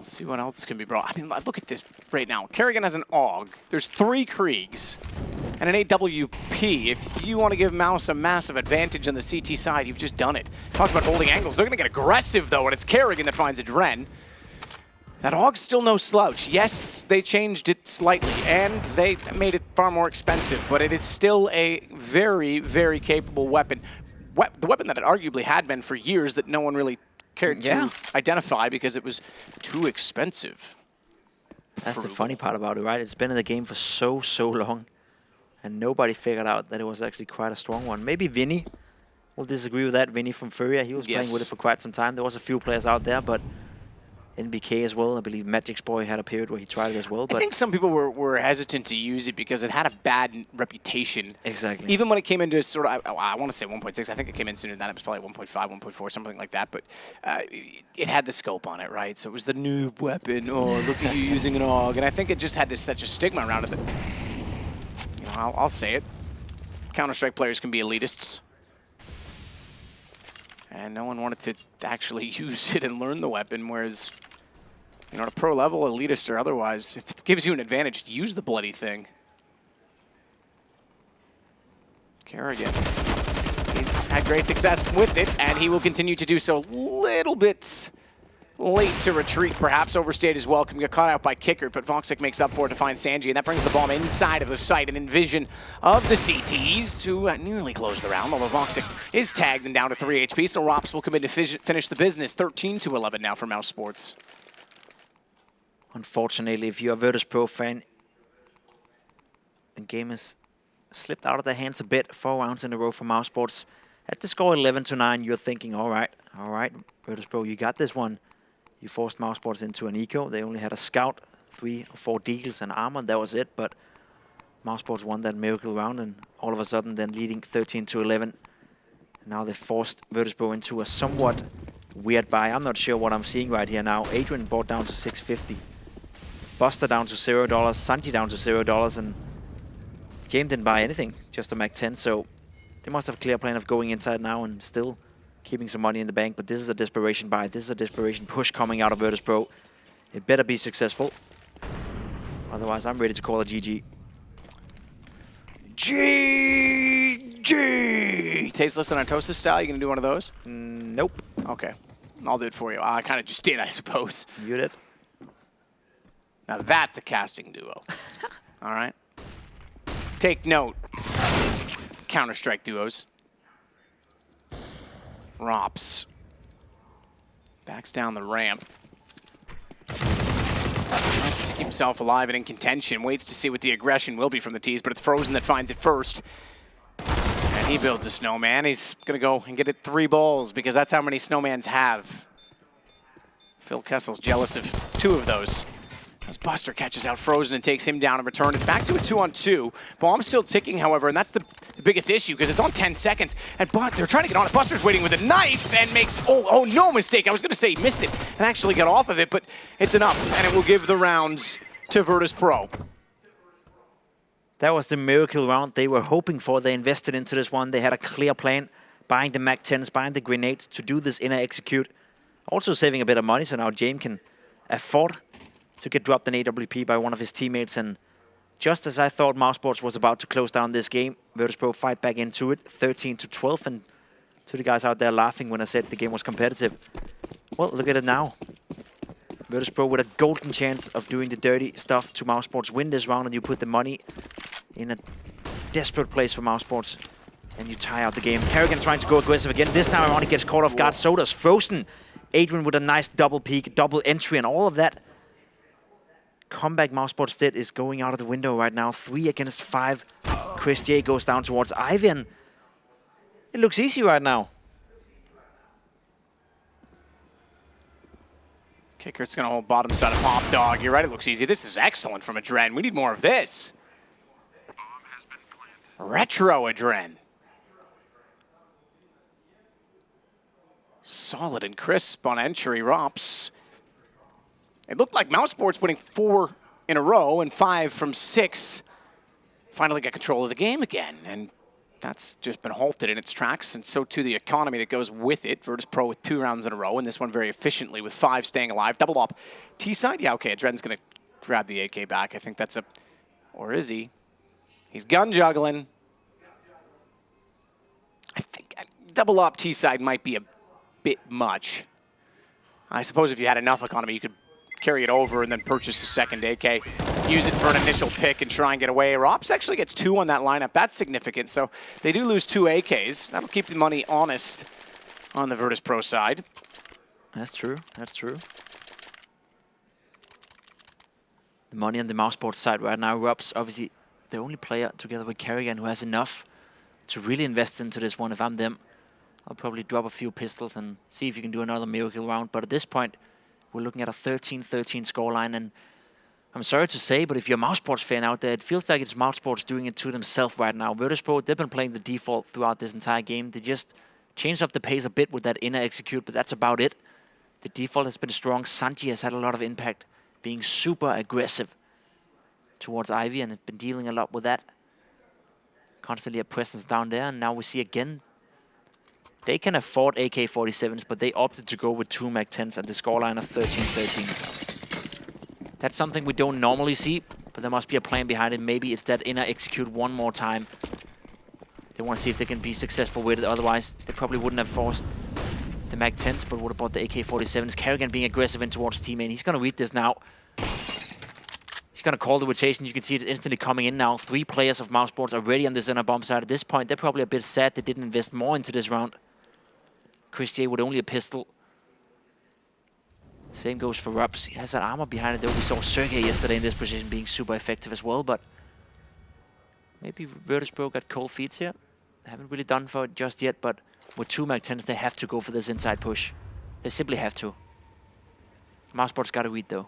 see what else can be brought. I mean, look at this right now. Kerrigan has an AUG. There's 3 Kriegs and an AWP. If you want to give Mouse a massive advantage on the CT side, you've just done it. Talk about holding angles. They're going to get aggressive, though, and it's Kerrigan that finds a Dren. That AUG's still no slouch. Yes, they changed it slightly, and they made it far more expensive, but it is still a very, very capable weapon. The weapon that it arguably had been for years that no one really cared to identify because it was too expensive. That's the funny part about it, right? It's been in the game for so long, and nobody figured out that it was actually quite a strong one. Maybe Vinny will disagree with that. Vinny from Furia, he was playing with it for quite some time. There was a few players out there, but NBK as well. I believe Magic's Boy had a period where he tried it as well. But I think some people were hesitant to use it because it had a bad reputation. Exactly. Even when it came into sort of, I want to say 1.6. I think it came in sooner than that. It was probably 1.5, 1.4, something like that. But it had the scope on it, right? So it was the noob weapon. Oh, look at you using an AUG. And I think it just had such a stigma around it that, you know, I'll say it. Counter-Strike players can be elitists. And no one wanted to actually use it and learn the weapon, whereas, you know, at a pro level, elitist or otherwise, if it gives you an advantage, use the bloody thing. Kerrigan, he's had great success with it, and he will continue to do so. A little bit late to retreat, perhaps overstayed his welcome. Got caught out by Kickert, but Voxic makes up for it to find Sanji, and that brings the bomb inside of the site and in vision of the CTs, who nearly closed the round, although Voxic is tagged and down to 3 HP, so Rops will come in to finish the business. 13-11 now for mousesports. Unfortunately, if you're a Virtus.pro fan, the game has slipped out of their hands a bit. 4 rounds in a row for mousesports. At the score 11-9, you're thinking, all right, Virtus.pro, you got this one. You forced mousesports into an eco. They only had a scout, 3 or 4 deagles and armor. That was it. But mousesports won that miracle round, and all of a sudden, then leading 13-11. And now they forced Virtus.pro into a somewhat weird buy. I'm not sure what I'm seeing right here now. Adrian bought down to 650. Buster down to $0. Sanji down to $0. And James didn't buy anything, just a Mac 10. So they must have a clear plan of going inside now and still keeping some money in the bank, but this is a desperation buy. This is a desperation push coming out of Virtus.pro. It better be successful. Otherwise, I'm ready to call a GG. GG! Tasteless and Artosis style, you gonna do one of those? Nope. Okay, I'll do it for you. I kind of just did, I suppose. You did? Now that's a casting duo. All right? Take note. Counter-Strike duos. Rops backs down the ramp. Tries to keep himself alive and in contention. Waits to see what the aggression will be from the T's, but it's Frozen that finds it first. And he builds a snowman. He's going to go and get it 3 balls because that's how many snowmans have. Phil Kessel's jealous of 2 of those. As Buster catches out Frozen and takes him down in return. It's back to a 2-on-2. Bomb's still ticking, however, and that's the biggest issue because it's on 10 seconds. And they're trying to get on it. Buster's waiting with a knife and makes, oh, no mistake. I was going to say he missed it and actually got off of it, but it's enough, and it will give the rounds to Virtus.pro. That was the miracle round they were hoping for. They invested into this one. They had a clear plan, buying the Mac 10s, buying the grenades to do this inner execute. Also saving a bit of money, so now James can afford to get dropped an AWP by one of his teammates. And just as I thought mousesports was about to close down this game, Virtus.pro fight back into it, 13-12. And to the guys out there laughing when I said the game was competitive. Well, look at it now. Virtus.pro with a golden chance of doing the dirty stuff to mousesports win this round, and you put the money in a desperate place for mousesports, and you tie out the game. Kerrigan trying to go aggressive again. This time around he gets caught off guard. So does Frozen. Adrian with a nice double peek, double entry, and all of that comeback mousesports did is going out of the window right now. 3 against 5. Chris J goes down towards Ivan. It looks easy right now. Kicker's going to hold bottom side of Pop Dog. You're right, it looks easy. This is excellent from Adren. We need more of this. Retro Adren. Solid and crisp on entry. Rops. It looked like mousesports winning 4 in a row and 5 from 6. Finally got control of the game again. And that's just been halted in its tracks, and so too the economy that goes with it. Virtus.pro with 2 rounds in a row, and this one very efficiently with 5 staying alive. Double op. T-side? Yeah, okay, Adren's going to grab the AK back. I think that's a... Or is he? He's gun juggling. I think double op T-side might be a bit much. I suppose if you had enough economy, you could carry it over and then purchase a second AK. Use it for an initial pick and try and get away. Rops actually gets 2 on that lineup. That's significant. So they do lose 2 AKs. That'll keep the money honest on the Virtus.pro side. That's true. That's true. The money on the mousesports side right now. Rob's obviously the only player together with Kerrigan who has enough to really invest into this one. If I'm them, I'll probably drop a few pistols and see if you can do another miracle round. But at this point, we're looking at a 13-13 scoreline, and I'm sorry to say, but if you're a mousesports fan out there, it feels like it's mousesports doing it to themselves right now. Virtus.pro, they've been playing the default throughout this entire game. They just changed up the pace a bit with that inner execute, but that's about it. The default has been strong. Sanji has had a lot of impact, being super aggressive towards Ivy, and has been dealing a lot with that. Constantly a presence down there, and now we see again, they can afford AK-47s, but they opted to go with 2 MAC-10s at the scoreline of 13-13. That's something we don't normally see, but there must be a plan behind it. Maybe it's that inner execute one more time. They want to see if they can be successful with it. Otherwise, they probably wouldn't have forced the MAC-10s, but would have bought the AK-47s. Kerrigan being aggressive in towards teammate. He's going to read this now. He's going to call the rotation. You can see it instantly coming in now. 3 players of mousesports are ready on this inner bomb side. At this point, they're probably a bit sad they didn't invest more into this round. Chris J with only a pistol. Same goes for Rups. He has that armor behind it, though. We saw Sergey yesterday in this position being super effective as well, but maybe Virtus.pro got cold feet here. They haven't really done for it just yet, but with 2 MAC-10s, they have to go for this inside push. They simply have to. mousesports got to read, though.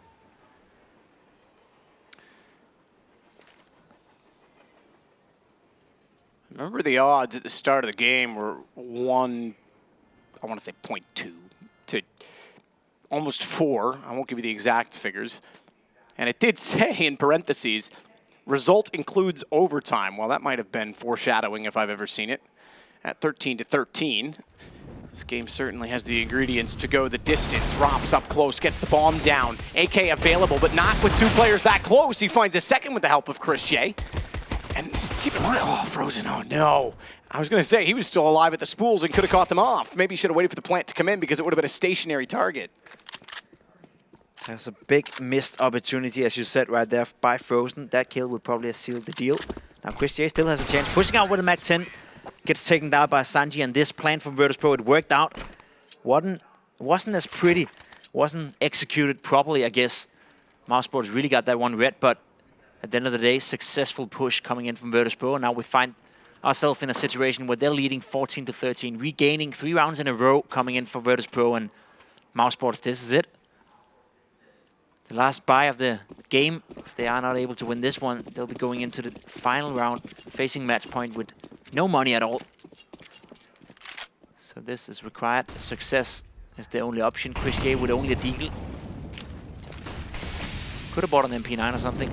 Remember the odds at the start of the game were 1, I want to say 0.2 to almost 4. I won't give you the exact figures. And it did say in parentheses, result includes overtime. Well, that might have been foreshadowing if I've ever seen it. At 13-13, this game certainly has the ingredients to go the distance. Rops up close, gets the bomb down. AK available, but not with 2 players that close. He finds a second with the help of Chris J. And keep in mind, oh, Frozen, oh no. I was going to say, he was still alive at the spools and could have caught them off. Maybe he should have waited for the plant to come in because it would have been a stationary target. There's a big missed opportunity, as you said right there, by Frozen. That kill would probably have sealed the deal. Now Chris J still has a chance. Pushing out with a MAC-10. Gets taken down by Sanji, and this plan from Virtus.pro, it worked out. Wasn't as pretty. Wasn't executed properly, I guess. mousesports really got that one red, but at the end of the day, successful push coming in from Virtus.pro. Now we find ourselves in a situation where they're leading 14-13, regaining 3 rounds in a row coming in for Virtus.pro, and mousesports, this is it. The last buy of the game. If they are not able to win this one, they'll be going into the final round facing match point with no money at all. So this is required. Success is the only option. Chris J with only a deagle. Could have bought an MP9 or something.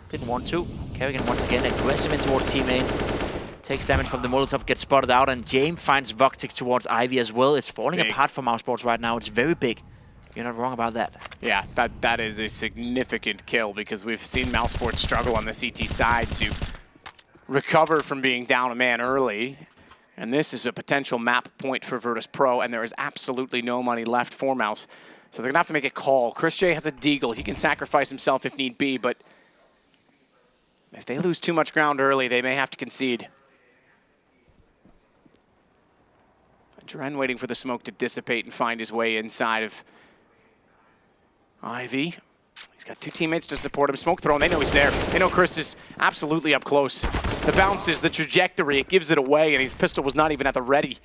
Didn't want to. Kerrigan once again aggressive in towards teammate. Takes damage from the Molotov, gets spotted out, and James finds Voktik towards Ivy as well. It's falling apart for mousesports right now. It's very big. You're not wrong about that. Yeah, that is a significant kill because we've seen mousesports struggle on the CT side to recover from being down a man early. And this is a potential map point for Virtus.pro, and there is absolutely no money left for Mouse. So they're going to have to make a call. Chris J has a deagle. He can sacrifice himself if need be, but if they lose too much ground early, they may have to concede. Dren waiting for the smoke to dissipate and find his way inside of Ivy. He's got 2 teammates to support him. Smoke thrown. They know he's there. They know Chris is absolutely up close. The bounces, the trajectory, it gives it away, and his pistol was not even at the ready.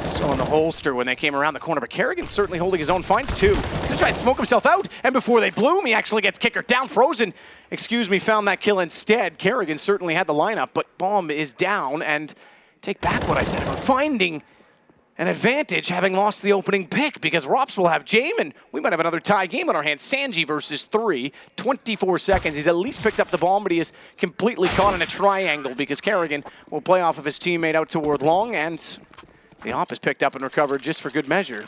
Still in the holster when they came around the corner, but Kerrigan's certainly holding his own. Finds 2. He's gonna try and smoke himself out, and before they bloom, he actually gets kicker down. Frozen, found that kill instead. Kerrigan certainly had the lineup, but bomb is down, and take back what I said about finding an advantage having lost the opening pick because Rops will have Jame, and we might have another tie game on our hands. Sanji versus 3, 24 seconds. He's at least picked up the bomb, but he is completely caught in a triangle because Kerrigan will play off of his teammate out toward long, and the op is picked up and recovered just for good measure.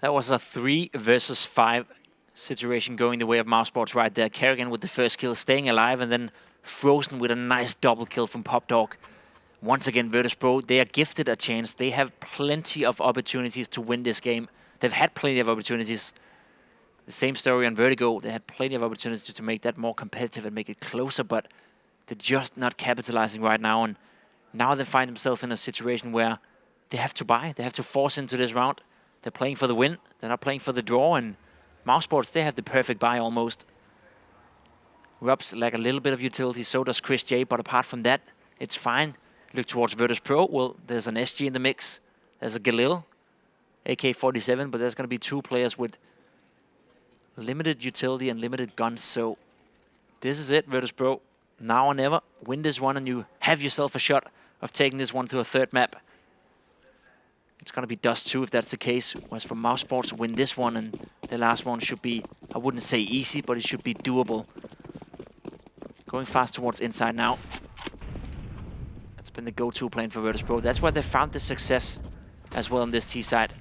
That was a 3 versus 5 situation going the way of mousesports right there. Kerrigan with the first kill, staying alive, and then Frozen with a nice double kill from Popdog. Once again, Virtus.pro, they are gifted a chance. They have plenty of opportunities to win this game. They've had plenty of opportunities. The same story on Vertigo. They had plenty of opportunities to make that more competitive and make it closer, but they're just not capitalizing right now. And now they find themselves in a situation where they have to buy. They have to force into this round. They're playing for the win. They're not playing for the draw. And mousesports, they have the perfect buy almost. Rubs like a little bit of utility. So does Chris J. But apart from that, it's fine. Look towards Virtus.pro. Well, there's an SG in the mix. There's a Galil, AK-47, but there's going to be 2 players with limited utility and limited guns. So this is it, Virtus.pro. Now or never. Win this one and you have yourself a shot of taking this one to a 3rd map. It's going to be Dust 2 if that's the case. Whereas for mousesports, win this one and the last one should be, I wouldn't say easy, but it should be doable. Going fast towards inside now. Been the go-to plan for Virtus.pro. That's where they found the success as well on this T side.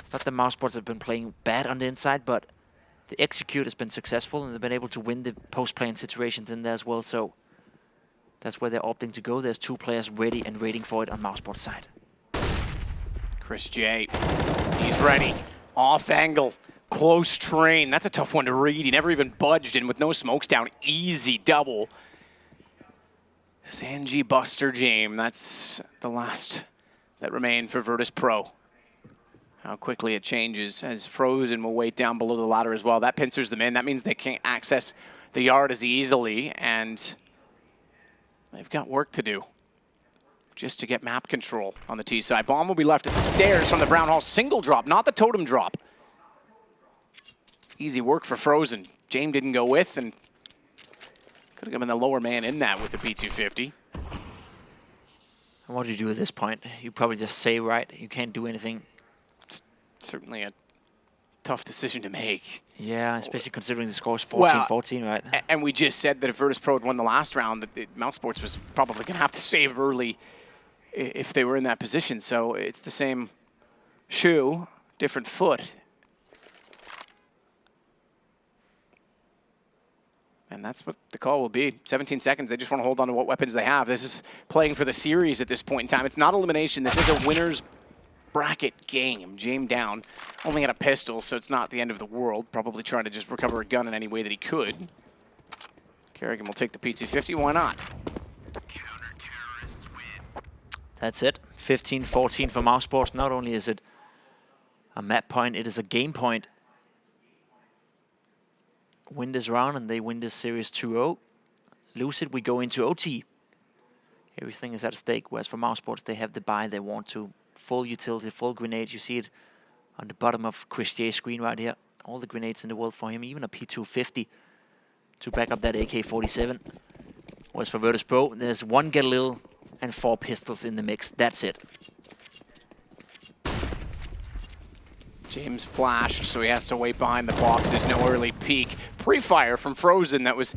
It's not the mousesports have been playing bad on the inside, but the execute has been successful and they've been able to win the post-playing situations in there as well. So that's where they're opting to go. There's 2 players ready and waiting for it on mousesports side. Chris J, he's ready. Off angle, close train. That's a tough one to read. He never even budged, and with no smokes down, easy double. Sanji, Buster, Jame, that's the last that remained for Virtus.pro. How quickly it changes as Frozen will wait down below the ladder as well. That pincers them in. That means they can't access the yard as easily, and they've got work to do just to get map control on the T side. Bomb will be left at the stairs from the Brown Hall. Single drop, not the totem drop. Easy work for Frozen. Jame didn't go with, and could have been the lower man in that with the P250. And what do you do at this point? You probably just say, right, you can't do anything. It's certainly a tough decision to make. Yeah, especially considering the score's 14-14, right? And we just said that if Virtus.pro had won the last round, that mousesports was probably going to have to save early if they were in that position. So it's the same shoe, different foot. And that's what the call will be. 17 seconds. They just want to hold on to what weapons they have. This is playing for the series at this point in time. It's not elimination. This is a winner's bracket game. Jame down. Only had a pistol, so it's not the end of the world. Probably trying to just recover a gun in any way that he could. Kerrigan will take the P250. Why not? That's it. 15-14 for mousesports. Not only is it a map point, it is a game point. Win this round and they win this series 2-0. Lose it, we go into OT. Everything is at stake, whereas for mousesports, they have the buy they want to. Full utility, full grenades. You see it on the bottom of Chris J's screen right here. All the grenades in the world for him, even a P250 to back up that AK-47. Whereas for Virtus.pro, there's 1 Galil and 4 pistols in the mix. That's it. James flashed, so he has to wait behind the boxes. No early peek. Pre-fire from Frozen that was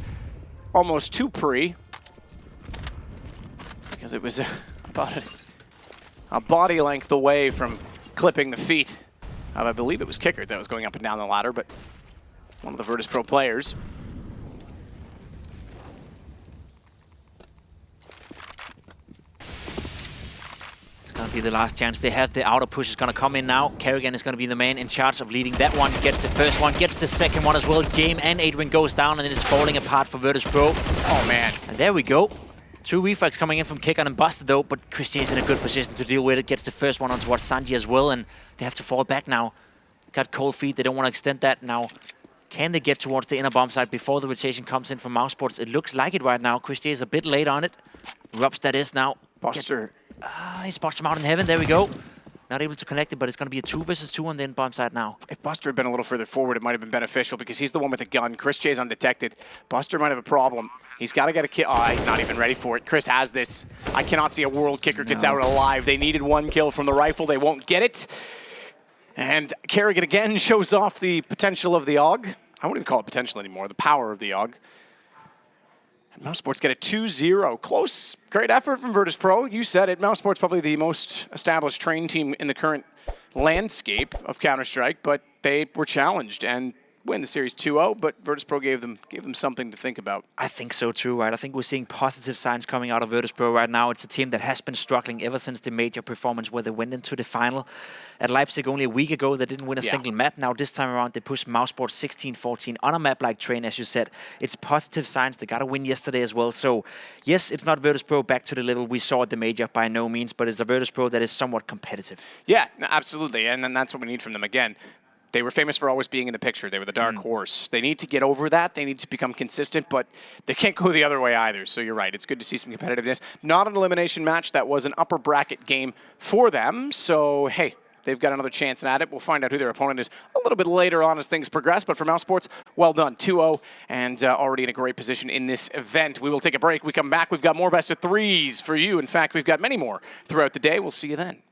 almost too pre. Because it was about a body length away from clipping the feet of, I believe it was Kickert that was going up and down the ladder, but one of the Virtus.pro players. Going to be the last chance they have. The outer push is going to come in now. Kerrigan is going to be the man in charge of leading that one. Gets the first one, gets the second one as well. Jame and Adrian goes down, and then it's falling apart for Virtus.pro. Oh, man. And there we go. 2 reflex coming in from Kicker and Buster, though, but Christian is in a good position to deal with it. Gets the first one on towards Sanji as well, and they have to fall back now. Got cold feet. They don't want to extend that now. Can they get towards the inner bomb site before the rotation comes in from mousesports? It looks like it right now. Christian is a bit late on it. Rubs that is now. Buster. He spots him out in heaven. There we go. Not able to connect it, but it's going to be a 2 versus 2 on the inbound side now. If Buster had been a little further forward, it might have been beneficial because he's the one with the gun. Chris J's undetected. Buster might have a problem. He's got to get a kill. Oh, he's not even ready for it. Chris has this. I cannot see a world kicker gets out alive. They needed 1 kill from the rifle. They won't get it. And Kerrigan again shows off the potential of the AUG. I wouldn't even call it potential anymore, the power of the AUG. And mousesports get a 2-0. Close. Great effort from Virtus.pro. You said it. mousesports probably the most established train team in the current landscape of Counter-Strike, but they were challenged and win the series 2-0, but Virtus.pro gave them something to think about. I think so too, right? I think we're seeing positive signs coming out of Virtus.pro right now. It's a team that has been struggling ever since the major performance where they went into the final. At Leipzig only a week ago, they didn't win a single map. Now this time around, they pushed mousesports 16-14 on a map like Train, as you said. It's positive signs. They got a win yesterday as well. So yes, it's not Virtus.pro back to the level we saw at the major by no means, but it's a Virtus.pro that is somewhat competitive. Yeah, absolutely, and then that's what we need from them again. They were famous for always being in the picture. They were the dark horse. They need to get over that. They need to become consistent, but they can't go the other way either. So you're right. It's good to see some competitiveness. Not an elimination match. That was an upper bracket game for them. So, hey, they've got another chance at it. We'll find out who their opponent is a little bit later on as things progress. But for mousesports, well done. 2-0 and already in a great position in this event. We will take a break. We come back. We've got more best of threes for you. In fact, we've got many more throughout the day. We'll see you then.